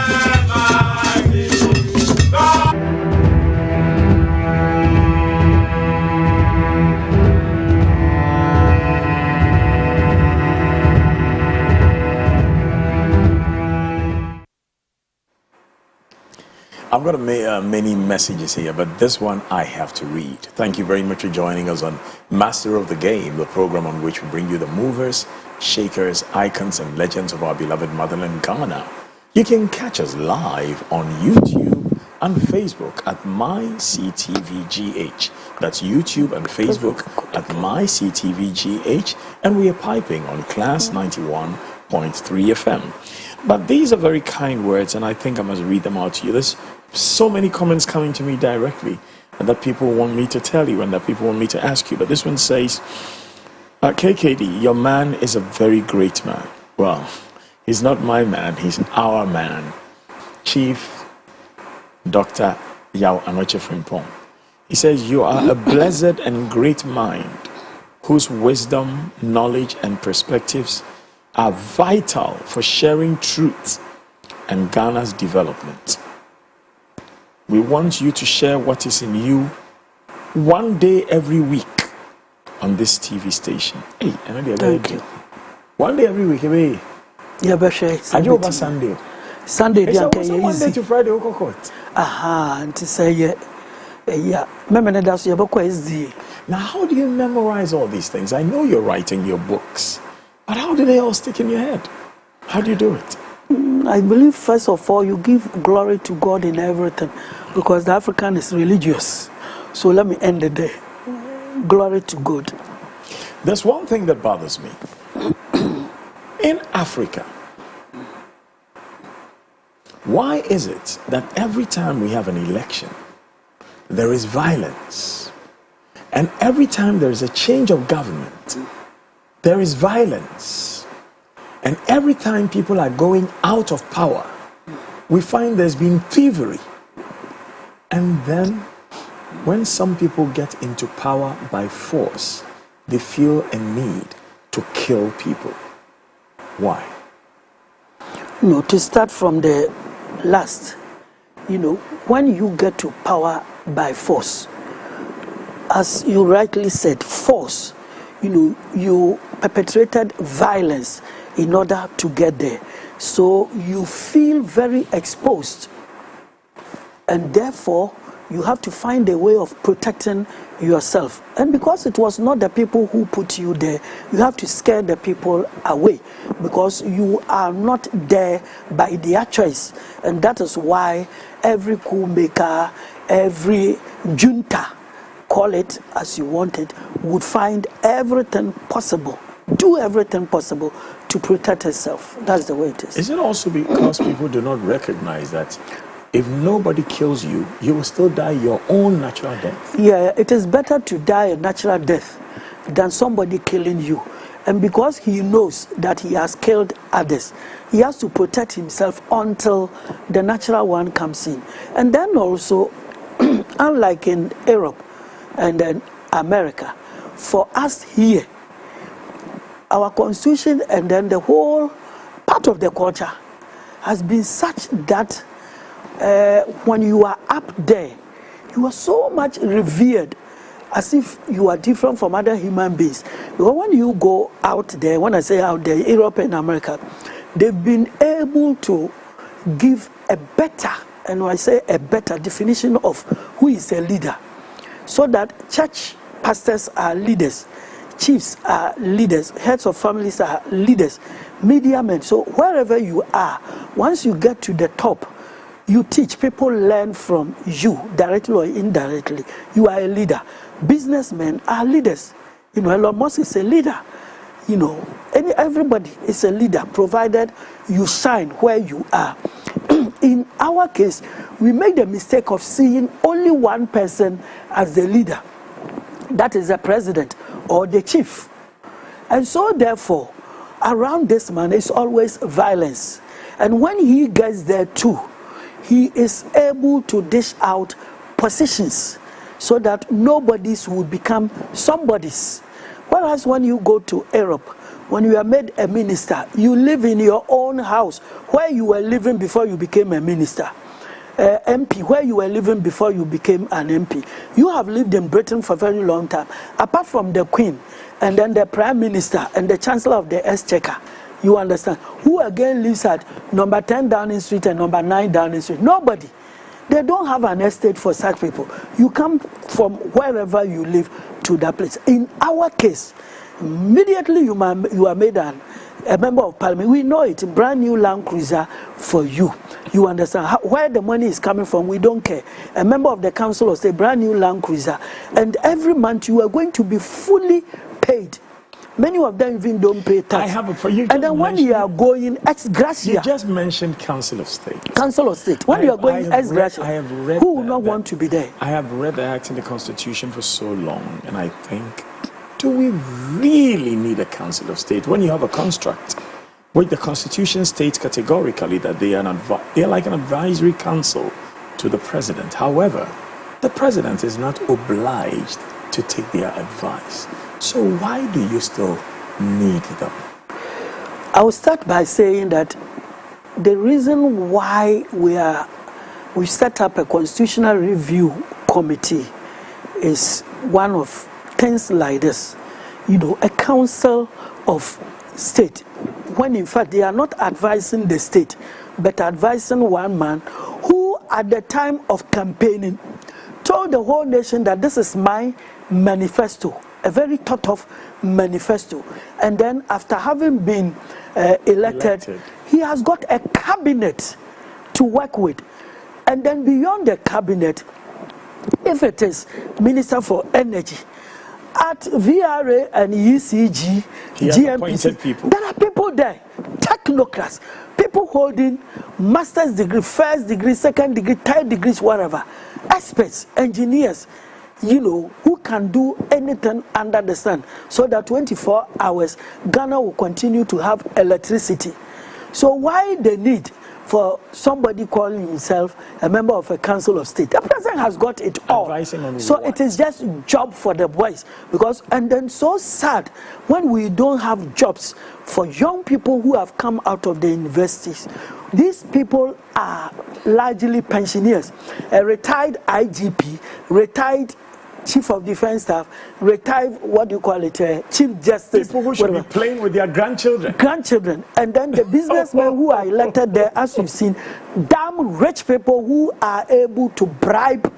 B: I've got many messages here, but this one I have to read. Thank you very much for joining us on Master of the Game, the program on which we bring you the movers, shakers, icons, and legends of our beloved motherland, Ghana. You can catch us live on YouTube and Facebook at MyCTVGH. That's YouTube and Facebook at MyCTVGH, and we are piping on Class 91.3 FM. But these are very kind words, and I think I must read them out to you. There's so many comments coming to me directly that people want me to tell you and that people want me to ask you. But this one says, KKD, your man is a very great man. Well, he's not my man, he's our man. Chief Dr. Yao Anoche Frimpong. He says, you are a blessed and great mind whose wisdom, knowledge, and perspectives are vital for sharing truth and Ghana's development. We want you to share what is in you one day every week on this TV station. Hey, thank you. One day every week, hey. Yeah, but over Sunday. Sunday, Monday to Friday, aha, and to say, yeah. Now, how do you memorize all these things? I know you're writing your books. But how do they all stick in your head? How do you do it?
A: I believe, first of all, you give glory to God in everything, because the African is religious. So let me end it there. Glory to God.
B: There's one thing that bothers me. In Africa, why is it that every time we have an election, there is violence? And every time there is a change of government, there is violence. And every time people are going out of power, we find there's been thievery. And then when some people get into power by force, they feel a need to kill people. Why?
A: To start from the last, when you get to power by force, as you rightly said, force, you perpetrated violence in order to get there. So you feel very exposed. And therefore, you have to find a way of protecting yourself. And because it was not the people who put you there, you have to scare the people away, because you are not there by their choice. And that is why every coup maker, every junta, call it as you want it, would find everything possible do everything possible to protect herself. That's the way it is.
B: Is it also because people do not recognize that if nobody kills you, you will still die your own natural death?
A: Yeah, it is better to die a natural death than somebody killing you. And because he knows that he has killed others, he has to protect himself until the natural one comes in. And then also, unlike in Europe and then America, for us here, our constitution and then the whole part of the culture has been such that when you are up there, you are so much revered, as if you are different from other human beings. Because when you go out there, when I say out there, Europe and America, they've been able to give a better, and when I say a better definition of who is a leader, so that church pastors are leaders, chiefs are leaders, heads of families are leaders, media men. So wherever you are, once you get to the top, you teach, people learn from you, directly or indirectly. You are a leader. Businessmen are leaders. You know, Elon Musk is a leader. You know, everybody is a leader, provided you shine where you are. In our case, we make the mistake of seeing only one person as the leader. That is the president or the chief. And so therefore, around this man is always violence. And when he gets there too, he is able to dish out positions so that nobody's will become somebody's. Whereas when you go to Europe, when you are made a minister, you live in your own house where you were living before you became a minister. MP, where you were living before you became an MP. You have lived in Britain for a very long time. Apart from the Queen, and then the Prime Minister, and the Chancellor of the Exchequer, you understand, who again lives at number 10 Downing Street and number 9 Downing Street? Nobody. They don't have an estate for such people. You come from wherever you live to that place. In our case, immediately you are made a member of parliament. We know it, brand new Land Cruiser for you. You understand where the money is coming from. We don't care. A member of the council of state, brand new Land Cruiser, and every month you are going to be fully paid. Many of them even don't pay tax.
B: I have a for you.
A: And then when you are going ex gratia,
B: you just mentioned Council of State.
A: Council of State. When you are going ex gratia, who will not want to be there?
B: I have read the act in the Constitution for so long, and I think, do we really need a Council of State when you have a construct which the Constitution states categorically that they are like an advisory council to the president? However, the president is not obliged to take their advice. So why do you still need them?
A: I will start by saying that the reason why we set up a constitutional review committee is one of things like this. You know, a council of state, when in fact they are not advising the state, but advising one man who at the time of campaigning told the whole nation that this is my manifesto, a very thought of manifesto. And then after having been elected, he has got a cabinet to work with. And then beyond the cabinet, if it is Minister for Energy, at VRA and ECG, GMPC, there are people there, technocrats, people holding master's degree, first degree, second degree, third degrees, whatever, experts, engineers, you know, who can do anything under the sun, so that 24 hours Ghana will continue to have electricity. So why the need for somebody calling himself a member of a council of state? The president has got it all. So what? It is just job for the boys. Because, and then so sad when we don't have jobs for young people who have come out of the universities. These people are largely pensioners. A retired IGP, retired Chief of Defense Staff, retired, what do you call it, Chief Justice.
B: People who should be playing with their grandchildren.
A: Grandchildren. And then the businessmen who are elected there, as you've seen, damn rich people who are able to bribe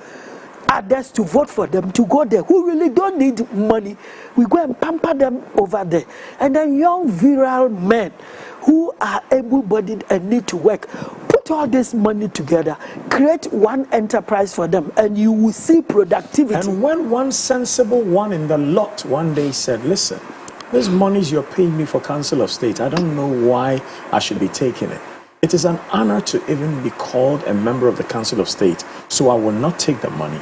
A: others to vote for them, to go there, who really don't need money. We go and pamper them over there. And then young virile men who are able-bodied and need to work. Put all this money together, create one enterprise for them, and you will see productivity.
B: And when one sensible one in the lot one day said, listen, This monies you're paying me for Council of State, I don't know why I should be taking it. It is an honor to even be called a member of the Council of State, so I will not take the money.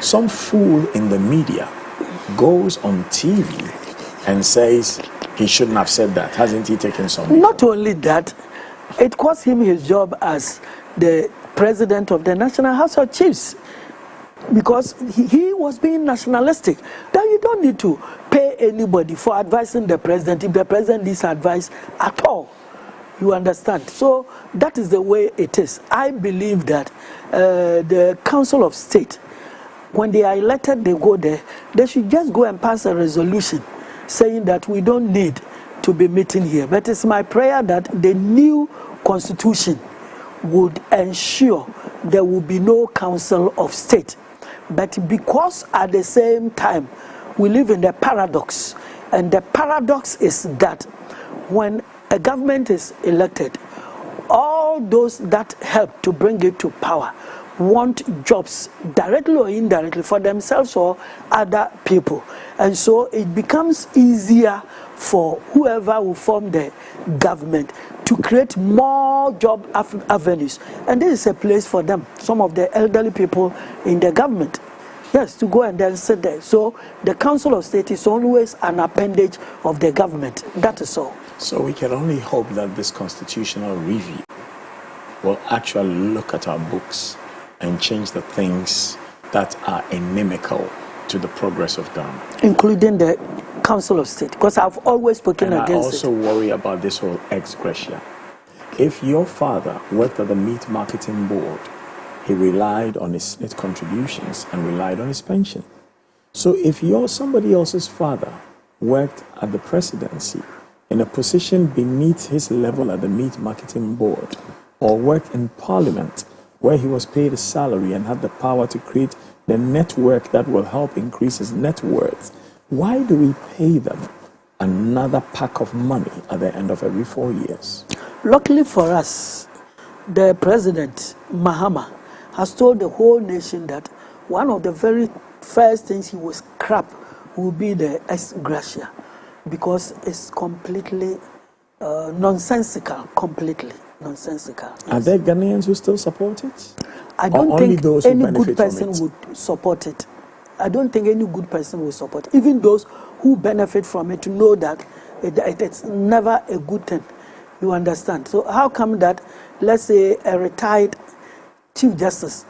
B: Some fool in the media goes on TV and says he shouldn't have said that. Hasn't he taken some?
A: Not only that, it cost him his job as the president of the National House of Chiefs, because he was being nationalistic. Then you don't need to pay anybody for advising the president if the president needs advice at all. You understand? So that is the way it is. I believe that the Council of State, when they are elected, they go there. They should just go and pass a resolution saying that we don't need to be meeting here. But it's my prayer that the new constitution would ensure there will be no Council of State. But because at the same time we live in the paradox, and the paradox is that when a government is elected, all those that help to bring it to power want jobs directly or indirectly for themselves or other people. And so it becomes easier for whoever will form the government to create more job avenues. And this is a place for them, some of the elderly people in the government, yes, to go and then sit there. So the Council of State is always an appendage of the government. That is all.
B: So we can only hope that this constitutional review will actually look at our books and change the things that are inimical to the progress of Ghana,
A: including the Council of State, because I've always spoken
B: and
A: against
B: I also worry about this whole ex gratia. If your father worked at the Meat Marketing Board, he relied on his SNIT contributions and relied on his pension. So if somebody else's father worked at the presidency in a position beneath his level at the Meat Marketing Board, or worked in Parliament where he was paid a salary and had the power to create the network that will help increase his net worth, why do we pay them another pack of money at the end of every 4 years?
A: Luckily for us, the president, Mahama, has told the whole nation that one of the very first things he will scrap will be the ex gratia, because it's completely nonsensical, completely nonsensical. Yes.
B: Are there Ghanaians who still support it?
A: I don't
B: or
A: think
B: those who
A: any
B: benefit
A: good person
B: from it?
A: would support it. I don't think any good person will support it. Even those who benefit from it to know that it's never a good thing. You understand? So how come that, let's say, a retired Chief Justice,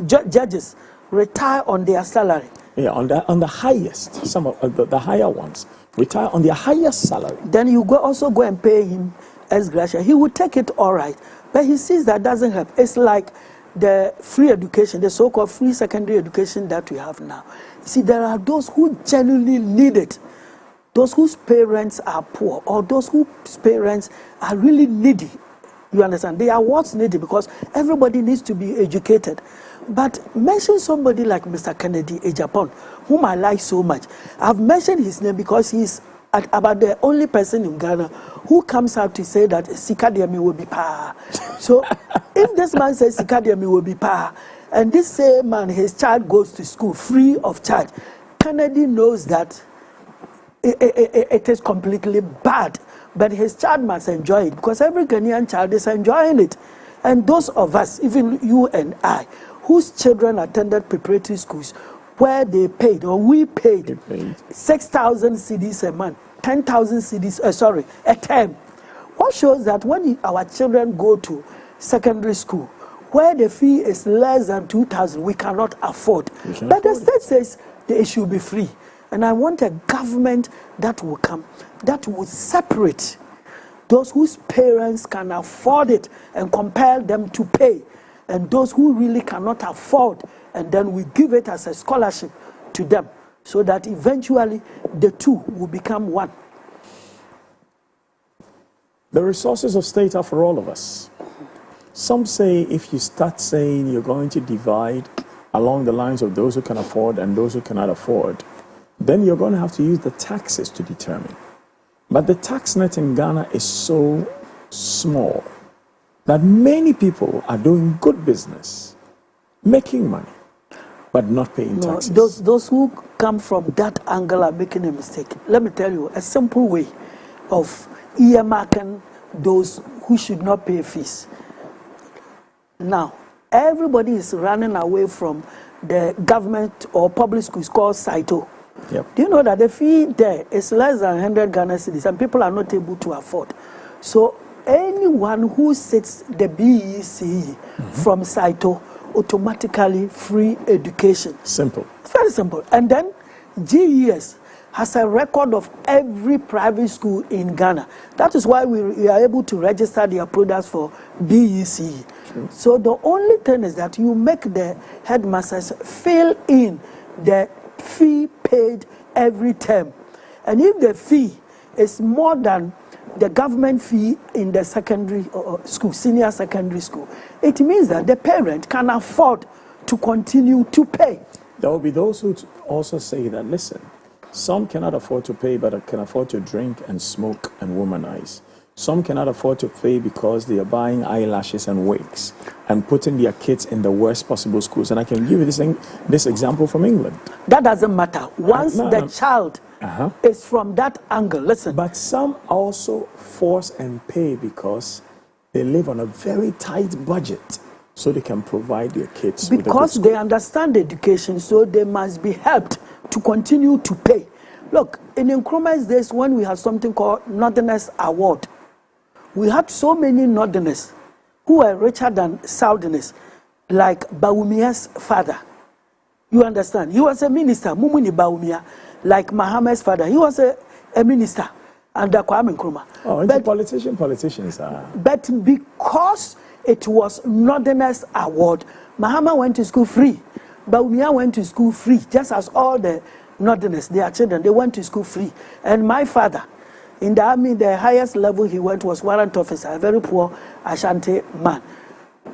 A: judges retire on their salary?
B: Yeah, on the highest, some of the higher ones retire on their highest salary.
A: Then you also go and pay him ex gratia. He will take it all right, but he sees that doesn't help. It's like the free education, the so-called free secondary education that we have now. You see, there are those who genuinely need it, those whose parents are poor, or those whose parents are really needy. You understand? They are what's needed, because everybody needs to be educated. But mention somebody like Mr. Kennedy Agyapong, whom I like so much. I've mentioned his name because he's about the only person in Ghana who comes out to say that Sikadiami will be power. So if this man says Sikadiami will be power, and this same man, his child goes to school free of charge, Kennedy knows that it is completely bad, but his child must enjoy it, because every Ghanaian child is enjoying it. And those of us, even you and I, whose children attended preparatory schools where they paid, or we paid 6,000 cedis a month, 10,000 cedis, a term. What shows that when our children go to secondary school, where the fee is less than 2,000, we cannot afford. But the state says it should be free. And I want a government that will come, that will separate those whose parents can afford it and compel them to pay, and those who really cannot afford, and then we give it as a scholarship to them, so that eventually the two will become one.
B: The resources of state are for all of us. Some say if you start saying you're going to divide along the lines of those who can afford and those who cannot afford, then you're going to have to use the taxes to determine. But the tax net in Ghana is so small that many people are doing good business, making money. but not paying
A: No,
B: taxes.
A: those who come from that angle are making a mistake. Let me tell you a simple way of earmarking those who should not pay fees. Now, everybody is running away from the government or public schools called Saito.
B: Yep.
A: Do you know that the fee there is less than 100 Ghana cedis and people are not able to afford? So anyone who sits the BECE from Saito, automatically free education.
B: Simple.
A: It's very simple. And then GES has a record of every private school in Ghana. That is why we are able to register their products for BECE. So the only thing is that you make the headmasters fill in the fee paid every term. And if the fee is more than the government fee in the secondary school, senior secondary school, it means that the parent can afford to continue to pay.
B: There will be those who also say that, listen, some cannot afford to pay but can afford to drink and smoke and womanize. Some cannot afford to pay because they are buying eyelashes and wigs and putting their kids in the worst possible schools. And I can give you this example from England.
A: That doesn't matter. Once the child is from that angle, listen.
B: But some also force and pay because they live on a very tight budget so they can provide their kids with a good
A: Because
B: school.
A: they understand education, so they must be helped to continue to pay. Look, in Nkrumah's days, when we had something called Northerners Award, we had so many Northerners who were richer than Southerners, like Bawumia's father. You understand? He was a minister, Mumuni Bawumia, like Mahamad's father. He was a minister under Kwame Nkrumah.
B: Oh, but politicians are.
A: But because it was Northerners Award, Mahama went to school free. Bawumia went to school free, just as all the Northerners, their children, they went to school free. And my father, in the army, the highest level he went was warrant officer, a very poor Ashanti man.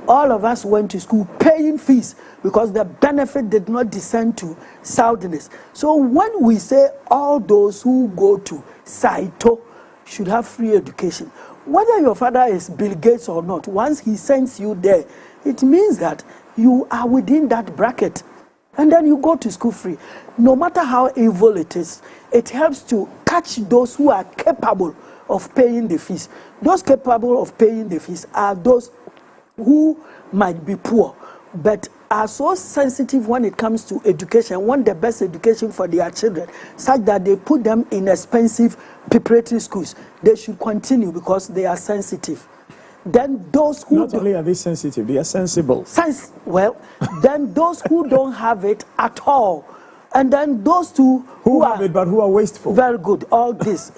A: All of us went to school paying fees because the benefit did not descend to Southerners. So when we say all those who go to Saito should have free education, whether your father is Bill Gates or not, once he sends you there, it means that you are within that bracket. And then you go to school free. No matter how evil it is, it helps to catch those who are capable of paying the fees. Those capable of paying the fees are those who might be poor, but are so sensitive when it comes to education, want the best education for their children, such that they put them in expensive preparatory schools. They should continue because they are sensitive. Then those who
B: not only are they sensitive, they are sensible.
A: Then those who don't have it at all, and then those who
B: have it but who are wasteful.
A: Very good. All this,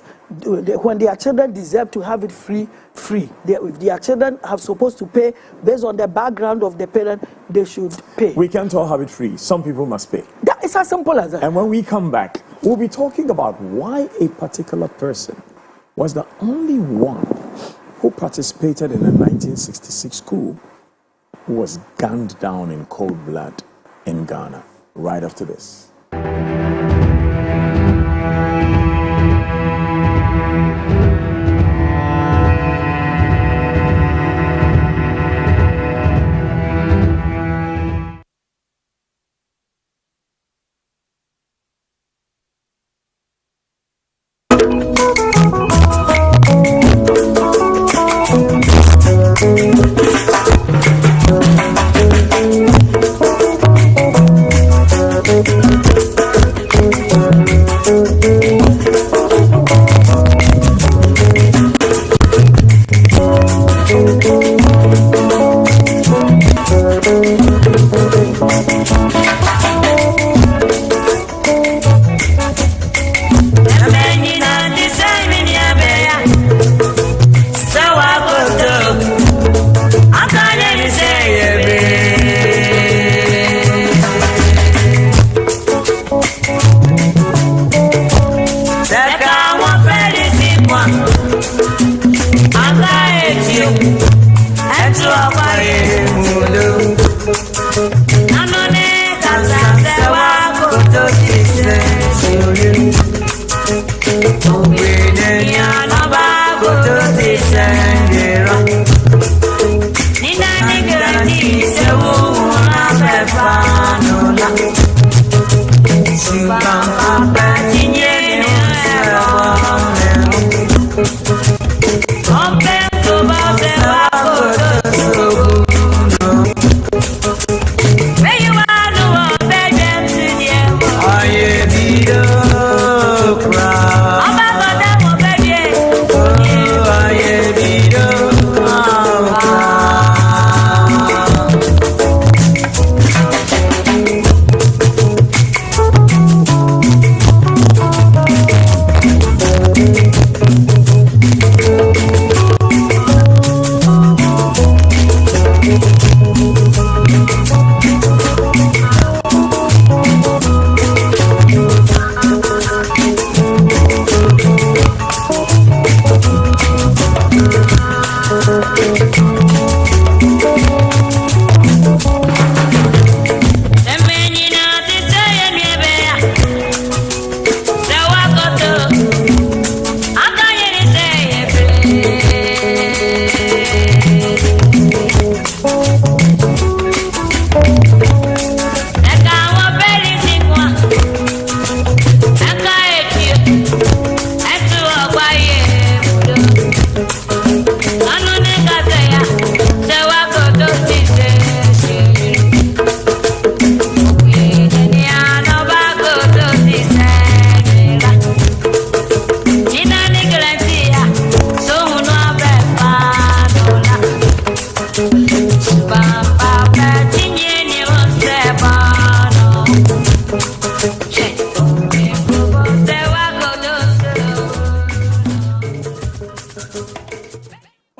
A: when their children deserve to have it free. If their children are supposed to pay based on the background of the parent, they should pay.
B: We can't all have it free. Some people must pay.
A: That is as simple as that.
B: And when we come back, we'll be talking about why a particular person was the only one who participated in a 1966 coup who was gunned down in cold blood in Ghana. Right after this.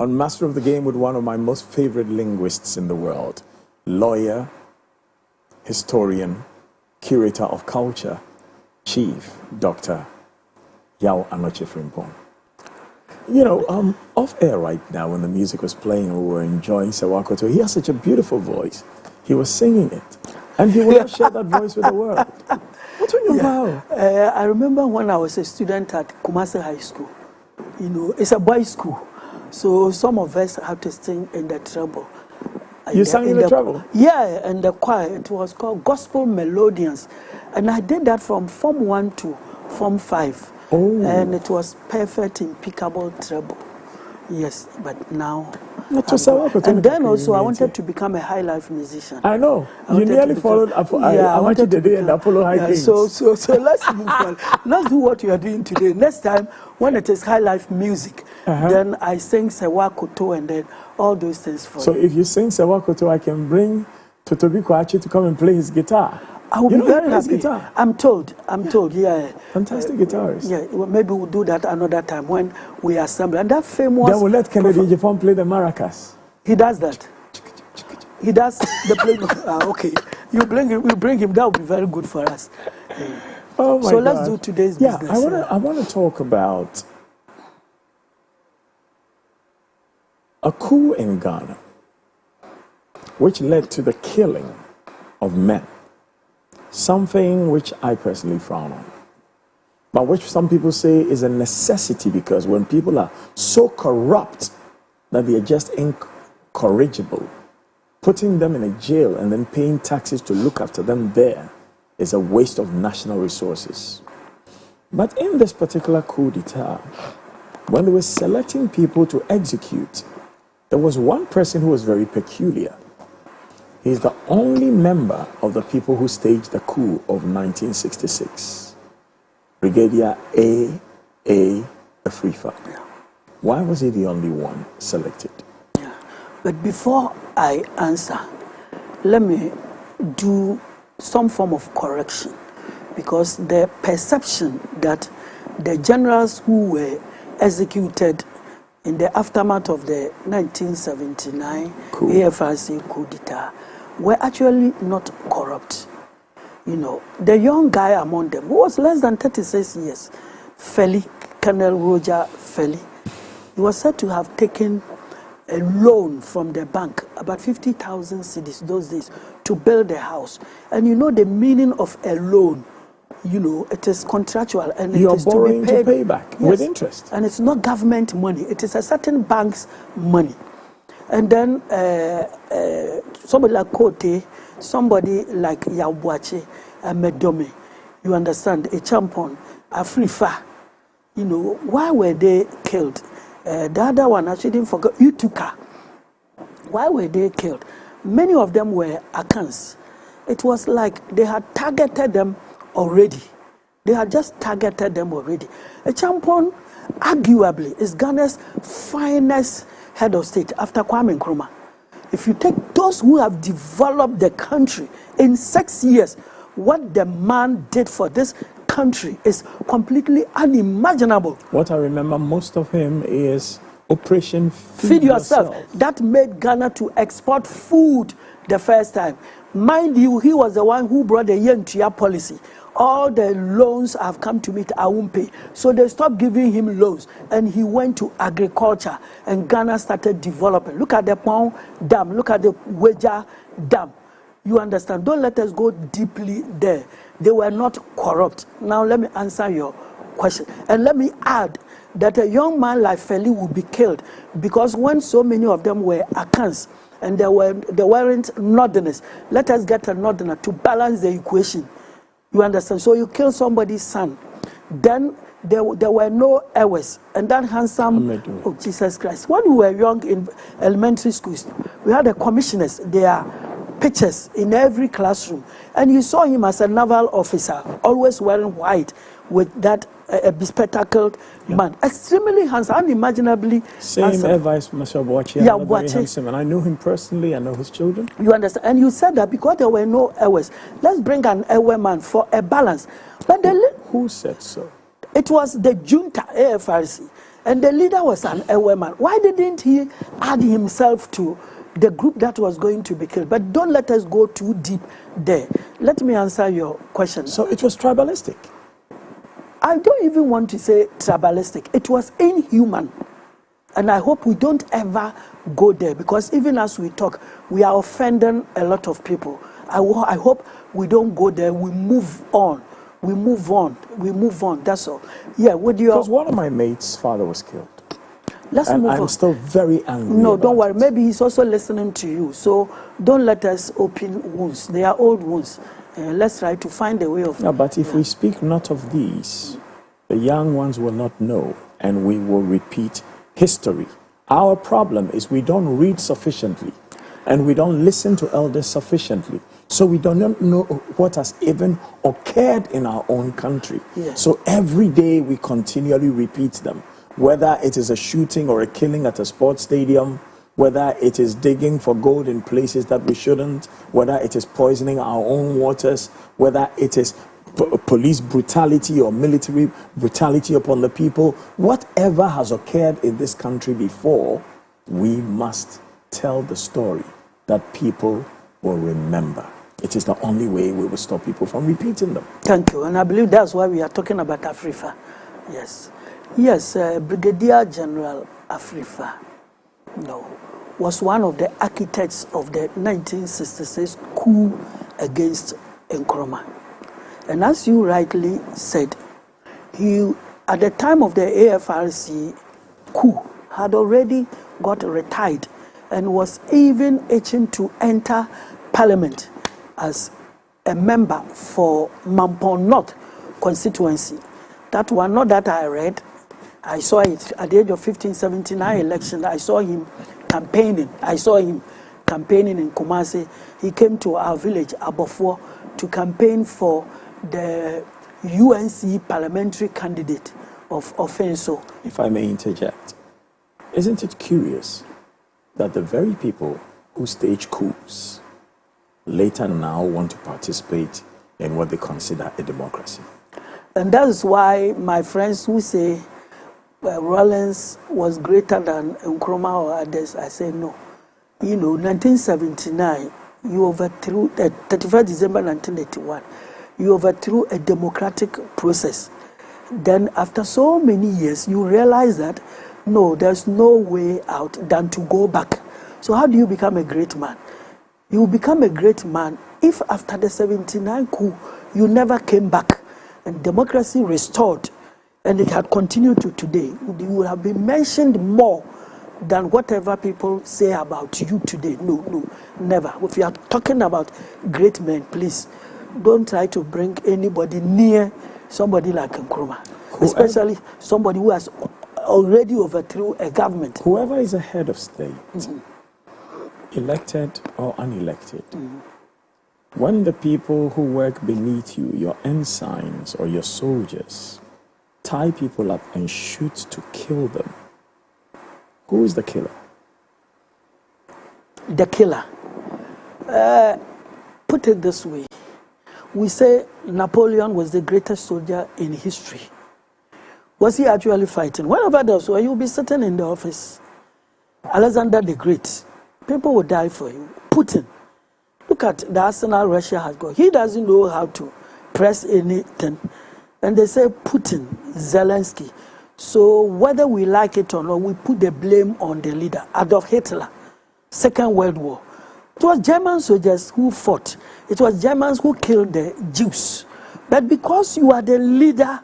B: on Master of the Game with one of my most favorite linguists in the world, lawyer, historian, curator of culture, Chief Dr. Yaw Anokye Frimpong. You know, off air right now when the music was playing and we were enjoying Sewa Koto, he has such a beautiful voice. He was singing it. And he would not share that voice with the world. What are you about?
A: I remember when I was a student at Kumasi High School. You know, it's a boys' school. So some of us had to sing in the treble.
B: You sang in the treble?
A: Yeah, in the choir. It was called Gospel Melodians. And I did that from Form 1 to Form 5.
B: Oh.
A: And it was perfect, impeccable treble. Yes, but now...
B: And
A: then also I wanted to become a high life musician.
B: I know. You nearly followed I wanted to do the Apollo High Kings.
A: So let's move on. Let's do what we are doing today. Next time, when it is high life music, then I sing Sewa Koto and then all those things for you.
B: So if you sing Sewa Koto, I can bring Totobi Kwachi to come and play his guitar.
A: I will be very happy.
B: Guitar.
A: I'm told, yeah.
B: Fantastic guitarist.
A: Yeah, well, maybe we'll do that another time when we assemble. And that famous...
B: Then we'll let Kennedy Japan play the maracas.
A: He does that. He does the play. Okay. You bring him. That would be very good for us.
B: Oh my
A: so
B: God.
A: Let's do today's business.
B: I want to talk about a coup in Ghana, which led to the killing of men. Something which I personally frown on, but which some people say is a necessity because when people are so corrupt that they are just incorrigible, putting them in a jail and then paying taxes to look after them there is a waste of national resources. But in this particular coup d'etat, when they were selecting people to execute, there was one person who was very peculiar. He's the only member of the people who staged the coup of 1966. Brigadier A. Afrifa. Why was he the only one selected?
A: Yeah. But before I answer, let me do some form of correction, because the perception that the generals who were executed in the aftermath of the 1979 AFRC coup d'etat were actually not corrupt. You know, the young guy among them, who was less than 36 years, Feli, Colonel Roger Feli, he was said to have taken a loan from the bank, about 50,000 cedis those days, to build a house. And you know the meaning of a loan. You know, it is contractual and
B: you're
A: it is
B: borrowing
A: to be paid,
B: to pay back with interest.
A: And it's not government money. It is a certain bank's money. And then somebody like Kote, somebody like Yawbuachi, Medome, you understand, a champion, Afrifa, you know, why were they killed? The other one, I didn't forget, Utuka. Why were they killed? Many of them were Akans. It was like they had targeted them already. They had just targeted them already. A champion, arguably, is Ghana's finest head of state after Kwame Nkrumah. If you take those who have developed the country in 6 years, what the man did for this country is completely unimaginable.
B: What I remember most of him is Operation
A: Feed Yourself. That made Ghana to export food the first time. Mind you, he was the one who brought the Yentia policy. All the loans have come to me, I won't pay. So they stopped giving him loans. And he went to agriculture. And Ghana started developing. Look at the Pond Dam. Look at the Weja Dam. You understand? Don't let us go deeply there. They were not corrupt. Now let me answer your question. And let me add that a young man like Feli would be killed because when so many of them were Akans and they weren't Northerners, let us get a Northerner to balance the equation. You understand? So you kill somebody's son. Then there were no heirs. And that handsome, oh Jesus Christ. When we were young in elementary schools, we had the commissioners, their pictures in every classroom. And you saw him as a naval officer, always wearing white with that bespectacled man. Extremely handsome, unimaginably
B: Same
A: handsome.
B: advice, Mr. Boachi.
A: Yeah,
B: very handsome. And I know him personally, I know his children.
A: You understand? And you said that because there were no heirs, let's bring an heir man for a balance. But
B: Who said so?
A: it was the junta, AFRC. And the leader was an Ewe man. Why didn't he add himself to the group that was going to be killed? But don't let us go too deep there. Let me answer your question.
B: So it was tribalistic.
A: I don't even want to say tribalistic. It was inhuman. And I hope we don't ever go there, because even as we talk, we are offending a lot of people. I hope we don't go there. We move on. We move on. That's all. Yeah, with your...
B: Because one of my mates' father was killed.
A: Let's move on.
B: I'm still very angry.
A: No, don't worry. Maybe he's also listening to you. So don't let us open wounds. They are old wounds. Let's try to find a way of...
B: No, but if we speak not of these, the young ones will not know, and we will repeat history. Our problem is we don't read sufficiently, and we don't listen to elders sufficiently. So we do not know what has even occurred in our own country.
A: Yes.
B: So every day we continually repeat them, whether it is a shooting or a killing at a sports stadium, whether it is digging for gold in places that we shouldn't, whether it is poisoning our own waters, whether it is police brutality or military brutality upon the people. Whatever has occurred in this country before, we must tell the story that people will remember. It is the only way we will stop people from repeating them.
A: Thank you. And I believe that's why we are talking about Afrifa. Yes. Yes, Brigadier General Afrifa was one of the architects of the 1966 coup against Nkrumah. And as you rightly said, he, at the time of the AFRC coup, had already got retired and was even itching to enter Parliament as a member for Mampong North constituency. That one, not that I read, I saw it at the age of 15, 79 election. I saw him campaigning. In Kumasi. He came to our village, Abofo, to campaign for the UNC parliamentary candidate of Offenso.
B: If I may interject, isn't it curious that the very people who stage coups later now want to participate in what they consider a democracy?
A: And that is why my friends who say Rawlings was greater than Nkrumah or others, I say no. 1979, you overthrew, 31st December 1981, you overthrew a democratic process. Then after so many years, you realize that, no, there's no way out than to go back. So how do you become a great man? You become a great man if after the 79 coup, you never came back and democracy restored, and it had continued to today. You would have been mentioned more than whatever people say about you today. No, never. If you are talking about great men, please don't try to bring anybody near somebody like Nkrumah, especially somebody who has already overthrew a government.
B: Whoever is a head of state, elected or unelected, when the people who work beneath you, your ensigns or your soldiers, tie people up and shoot to kill them, who is the killer?
A: The killer. Put it this way. We say Napoleon was the greatest soldier in history. Was he actually fighting? Whenever there was war, you'll be sitting in the office. Alexander the Great, people will die for him. Putin, look at the arsenal Russia has got. He doesn't know how to press anything. And they say Putin, Zelensky. So whether we like it or not, we put the blame on the leader, Adolf Hitler, Second World War. It was German soldiers who fought. It was Germans who killed the Jews. But because you are the leader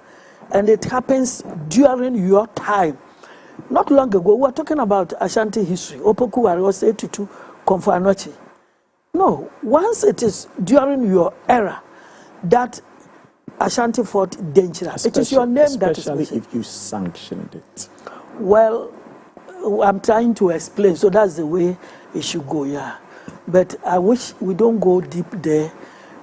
A: and it happens during your time, not long ago, we were talking about Ashanti history. Opoku Warios 82, Komfo Anokye. No, once it is during your era that Ashanti fought dangerous. It is your name that is
B: especially if you sanctioned it.
A: Well, I'm trying to explain, so that's the way it should go, yeah. But I wish we don't go deep there.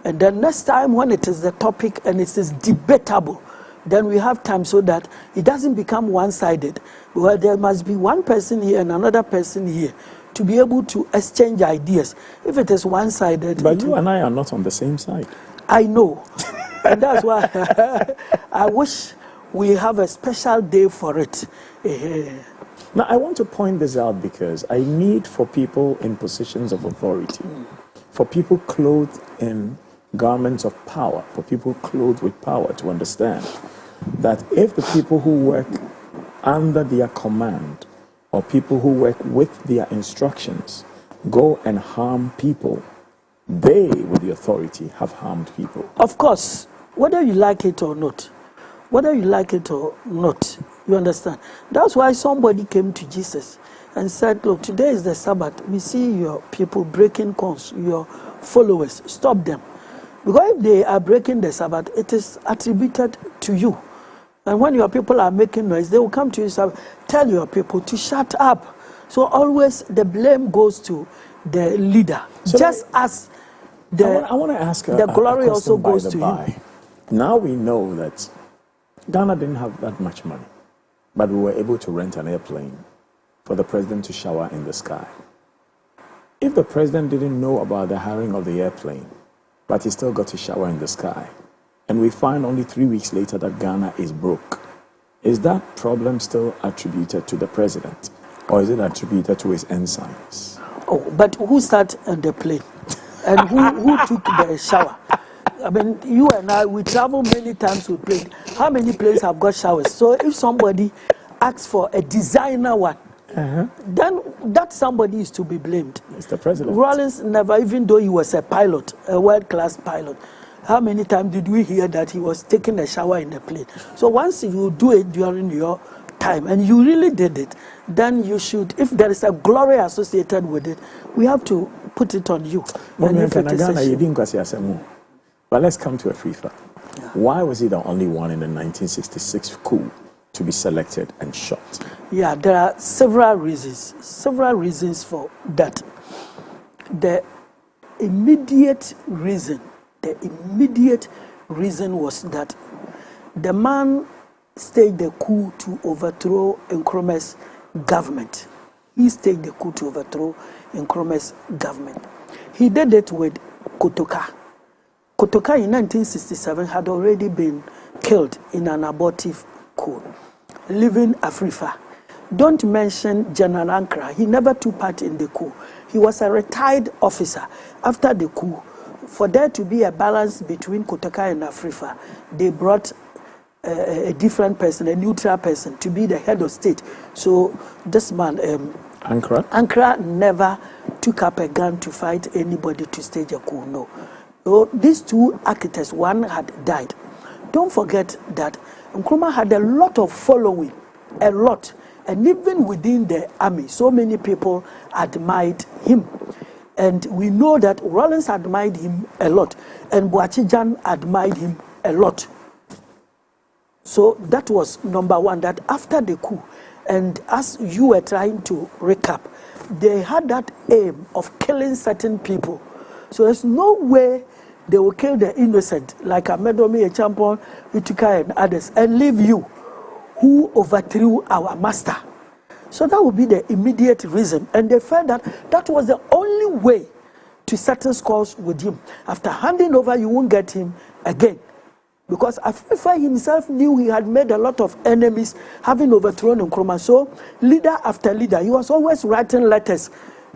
A: And then next time when it is the topic and it is debatable, then we have time so that it doesn't become one-sided. Well, there must be one person here and another person here to be able to exchange ideas. If it is one-sided...
B: But you and I are not on the same side.
A: I know. And that's why I wish we have a special day for it.
B: Now, I want to point this out because I need for people in positions of authority, for people clothed in garments of power, for people clothed with power to understand that if the people who work under their command or people who work with their instructions go and harm people, they, with the authority, have harmed people.
A: Of course, whether you like it or not, you understand? That's why somebody came to Jesus and said, look, today is the Sabbath. We see your people breaking corns, your followers. Stop them. Because if they are breaking the Sabbath, it is attributed to you. And when your people are making noise, they will come to you and tell your people to shut up. So always the blame goes to the leader. So just as
B: I want to ask
A: the glory also goes to him.
B: Now we know that Ghana didn't have that much money, but we were able to rent an airplane for the president to shower in the sky. If the president didn't know about the hiring of the airplane, but he still got to shower in the sky, and we find only 3 weeks later that Ghana is broke, is that problem still attributed to the president, or is it attributed to his ensigns?
A: Oh, but who sat on the plane? And who took the shower? I mean, you and I, we travel many times with planes. How many planes have got showers? So if somebody asks for a designer one, then that somebody is to be blamed.
B: It's the president.
A: Rawlings never, even though he was a pilot, a world-class pilot, how many times did we hear that he was taking a shower in the plane? So once you do it during your time, and you really did it, then you should, if there is a glory associated with it, we have to put it on you.
B: But let's come to Afrifa. Yeah. Why was he the only one in the 1966 coup to be selected and shot?
A: Yeah, there are several reasons for that. The immediate reason was that the man staged the coup to overthrow Nkrumah's government. He staged the coup to overthrow Nkrumah's government. He did it with Kotoka. Kotoka in 1967 had already been killed in an abortive coup, leaving Afrifa. Don't mention General Ankara. He never took part in the coup. He was a retired officer. After the coup, for there to be a balance between Kotoka and Afrifa, they brought a different person, a neutral person, to be the head of state. So this man, Ankara never took up a gun to fight anybody to stage a coup, no. So these two architects, one had died. Don't forget that Nkrumah had a lot of following, a lot. And even within the army, so many people admired him. And we know that Rawlings admired him a lot. And Boachijan admired him a lot. So that was number one, that after the coup, and as you were trying to recap, they had that aim of killing certain people. So there's no way they will kill the innocent, like Amedomi, Echampon, Ituka, and others, and leave you, who overthrew our master. So that would be the immediate reason. And they felt that that was the only way to settle scores with him. After handing over, you won't get him again. Because Afrifa himself knew he had made a lot of enemies, having overthrown Nkrumah. So leader after leader, he was always writing letters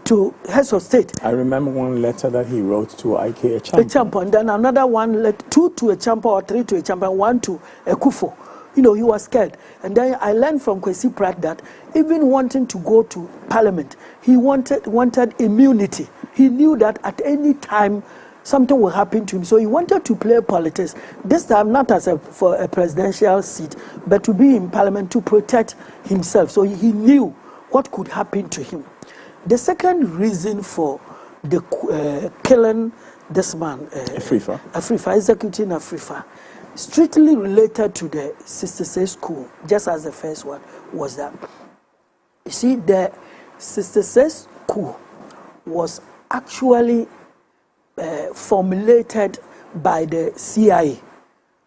A: to heads of state.
B: I remember one letter that he wrote to Ike Echampon.
A: Then another one, two to Echampon or three to Echampon, one to Ekufo. You know, he was scared. And then I learned from Kwesi Pratt that even wanting to go to parliament, he wanted immunity. He knew that at any time something will happen to him. So he wanted to play politics. This time not for a presidential seat, but to be in parliament to protect himself. So he knew what could happen to him. The second reason for the killing this man, Afrifa, executing Afrifa, strictly related to the 66 coup, just as the first one, was that, you see, the 66 coup was actually formulated by the CIA.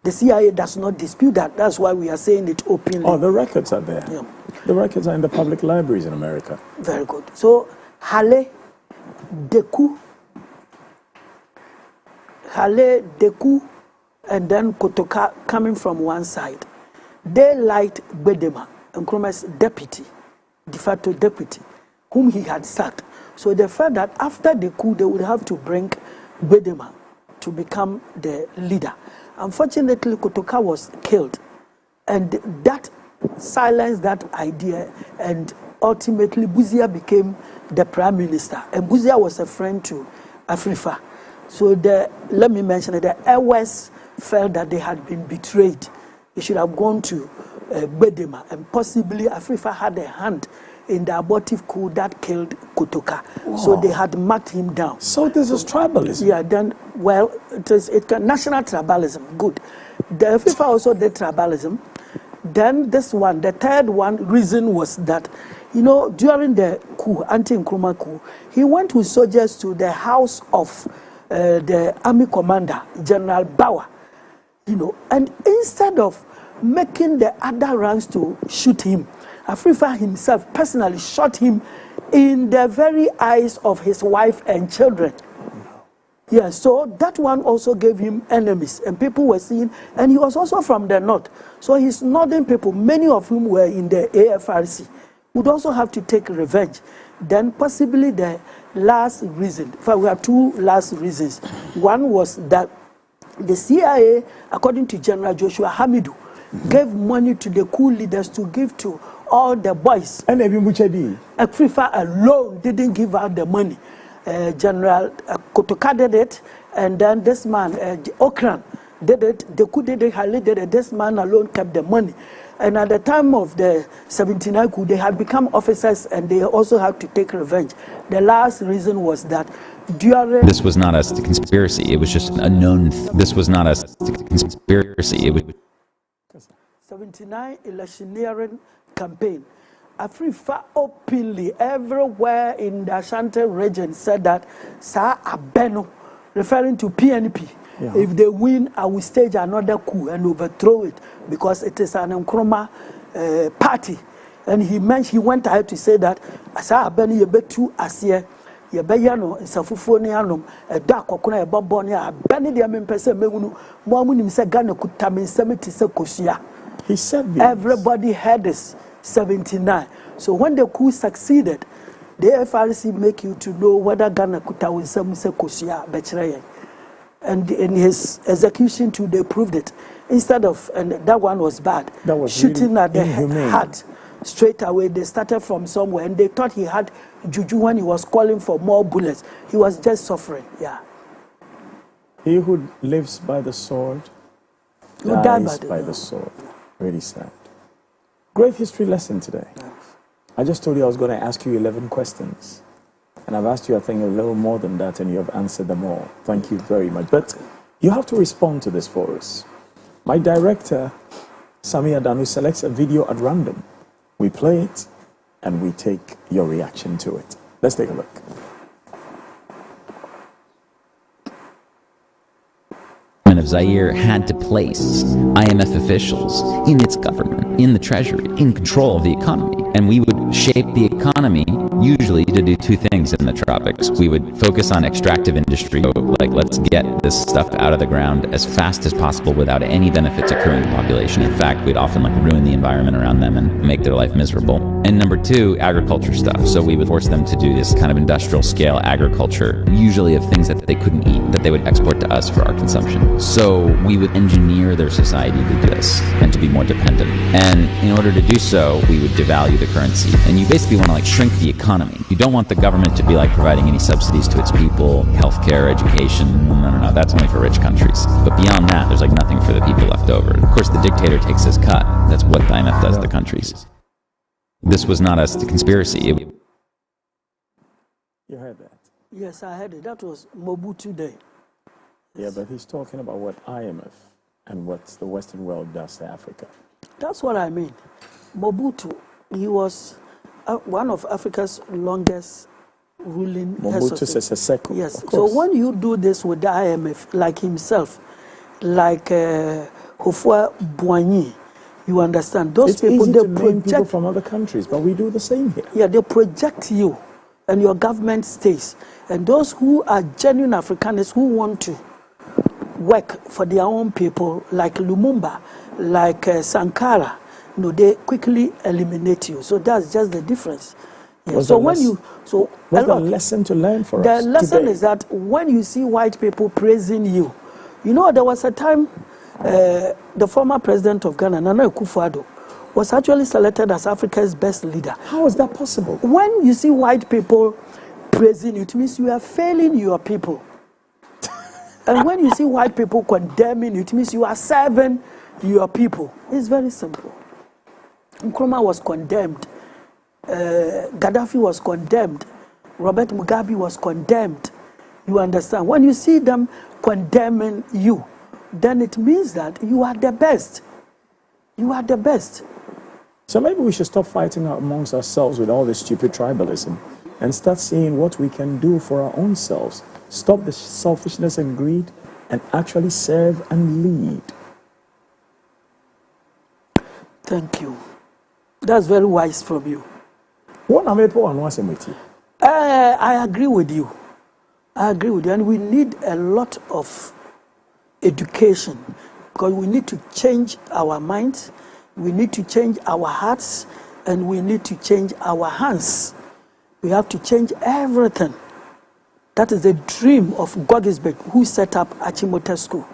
A: The CIA does not dispute that. That's why we are saying it openly.
B: Oh, the records are there. Yeah. The records are in the public libraries in America.
A: Very good. So, Halle, Deku, and then Kotoka coming from one side. they liked Gbedema, Nkrumah's deputy, de facto deputy, whom he had sacked. So they felt that after the coup, they would have to bring Gbedema to become the leader. Unfortunately, Kotoka was killed, and that silenced that idea, and ultimately Buzia became the prime minister. And Buzia was a friend to Afrifa. So let me mention it, the Airways felt that they had been betrayed. They should have gone to Gbedema, and possibly Afrifa had a hand in the abortive coup that killed Kotoka. Wow. So they had marked him down.
B: So this is tribalism.
A: Yeah, then, well, national tribalism, good. The Afrifa also did tribalism. Then this one, the third one reason was that, during the coup, anti-Nkrumah coup, he went with soldiers to the house of the army commander, General Bauer, and instead of making the other ranks to shoot him, Afrifa himself personally shot him in the very eyes of his wife and children. Yeah, so that one also gave him enemies, and people were seeing, and he was also from the north. So his northern people, many of whom were in the AFRC, would also have to take revenge. Then possibly the last reason, in fact, we have two last reasons. One was that the CIA, according to General Joshua Hamidu, gave money to the coup leaders to give to all the boys.
B: And
A: Afrifa alone didn't give out the money. General Kotoka did it, and then this man, Okran, did it. The coup did it, Hali did it. This man alone kept the money. And at the time of the 79 coup, they had become officers, and they also had to take revenge. The last reason was that during...
F: This was not a conspiracy. It was just a known... This was not a conspiracy. It was...
A: 79 electioneering campaign. Afrifa openly everywhere in the Ashanti region said that Sa Abeno, referring to PNP, if they win, I will stage another coup and overthrow it because it is an Nkrumah party. And he went ahead to say that Sa Abeno yebetu asiye yebeyano nsafufo ne anom edo akokona ebobbo ne abene de amempese megunu mo amunim se Ghana kutame ti se kosua.
B: He said this.
A: Everybody heard this. 79. So when the coup succeeded, the FRC make you to know whether Ghana Kuta will say Kosia Bechrayen. And in his execution too, they proved it. Instead of, and that one was bad,
B: that was
A: shooting
B: really
A: at the heart straight away. They started from somewhere, and they thought he had juju when he was calling for more bullets. He was just suffering. Yeah.
B: He who lives by the sword dies by the sword. Really sad. Great history lesson today. Yes. I just told you I was going to ask you 11 questions. And I've asked you, I think, a little more than that, and you have answered them all. Thank you very much. But you have to respond to this for us. My director, Sami Adanu, selects a video at random. We play it, and we take your reaction to it. Let's take a look.
F: Of Zaire had to place IMF officials in its government, in the treasury, in control of the economy. And we would shape the economy usually to do two things in the tropics. We would focus on extractive industry, like let's get this stuff out of the ground as fast as possible without any benefits accruing to the population. In fact, we'd often ruin the environment around them and make their life miserable. And number two, agriculture stuff. So we would force them to do this kind of industrial scale agriculture, usually of things that they couldn't eat, that they would export to us for our consumption. So we would engineer their society to do this and to be more dependent. And in order to do so, we would devalue the currency. And you basically want to shrink the economy. You don't want the government to be providing any subsidies to its people, healthcare, education. No, that's only for rich countries. But beyond that, there's nothing for the people left over. Of course, the dictator takes his cut. That's what the IMF does to the countries. This was not a conspiracy.
B: You heard that?
A: Yes, I heard it. That was Mobutu Day.
B: Yeah, but he's talking about what IMF and what the Western world does to Africa.
A: That's what I mean. Mobutu, he was one of Africa's longest ruling heads of state.
B: Mobutu Sese Seko.
A: Yes. So when you do this with the IMF, like himself, like Houphouët Boigny, you understand? Those people, they project
B: people from other countries, but we do the same here.
A: Yeah, they project you, and your government stays. And those who are genuine Africanists who want to work for their own people, like Lumumba, like Sankara, they quickly eliminate you. So that's just the difference. Yeah.
B: What's
A: So when you
B: what's the lesson to learn for
A: the
B: us
A: lesson
B: today?
A: is that when you see white people praising you, there was a time the former president of Ghana, Nana Akufo-Addo, was actually selected as Africa's best leader.
B: How is that possible?
A: When you see white people praising you, it means you are failing your people. And when you see white people condemning you, it means you are serving your people. It's very simple. Nkrumah was condemned. Gaddafi was condemned. Robert Mugabe was condemned. You understand? When you see them condemning you, then it means that you are the best. You are the best.
B: So maybe we should stop fighting amongst ourselves with all this stupid tribalism and start seeing what we can do for our own selves. Stop the selfishness and greed and actually serve and lead.
A: Thank you. That's very wise from you.
B: What am I with you?
A: I agree with you. I agree with you. And we need a lot of education because we need to change our minds, we need to change our hearts, and we need to change our hands. We have to change everything. That is the dream of Gogisberg, who set up Achimota School.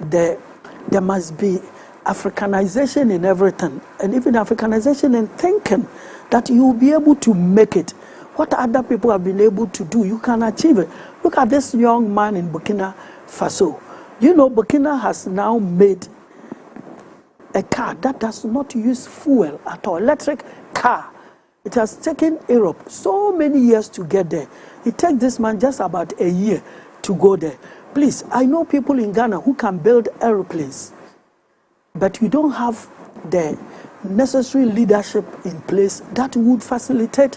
A: There must be Africanization in everything, and even Africanization in thinking, that you will be able to make it. What other people have been able to do, you can achieve it. Look at this young man in Burkina Faso. Burkina has now made a car that does not use fuel at all, electric car. It has taken Europe so many years to get there. It takes this man just about a year to go there. Please, I know people in Ghana who can build aeroplanes, but you don't have the necessary leadership in place that would facilitate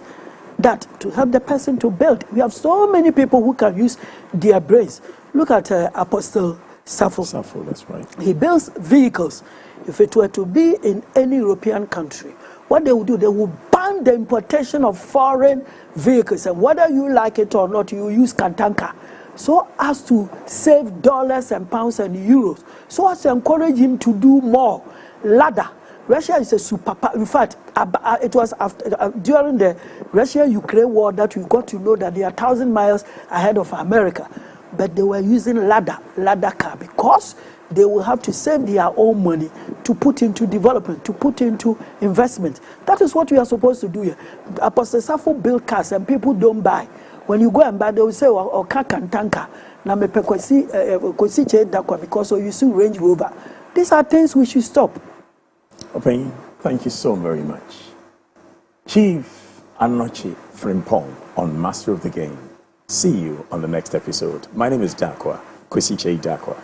A: that to help the person to build. We have so many people who can use their brains. Look at Apostle Safo.
B: Safo, that's right.
A: He builds vehicles. If it were to be in any European country, what they would do, they would ban the importation of foreign vehicles. And whether you like it or not, you use Kantanka, so as to save dollars and pounds and euros, so as to encourage him to do more. Lada. Russia is a superpower. In fact, it was after, during the Russia-Ukraine war that we got to know that they are 1,000 miles ahead of America. But they were using Lada car, because they will have to save their own money to put into development, to put into investment. That is what we are supposed to do here. Apostle Safo build cars and people don't buy. When you go and buy, they will say, "Oh, Kantanka, na me pekwesi dakwa because you see Range Rover." These are things we should stop.
B: Open, thank you so very much. Chief Anochi Frimpong on Master of the Game. See you on the next episode. My name is Dakwa, Kwesi Dakwa.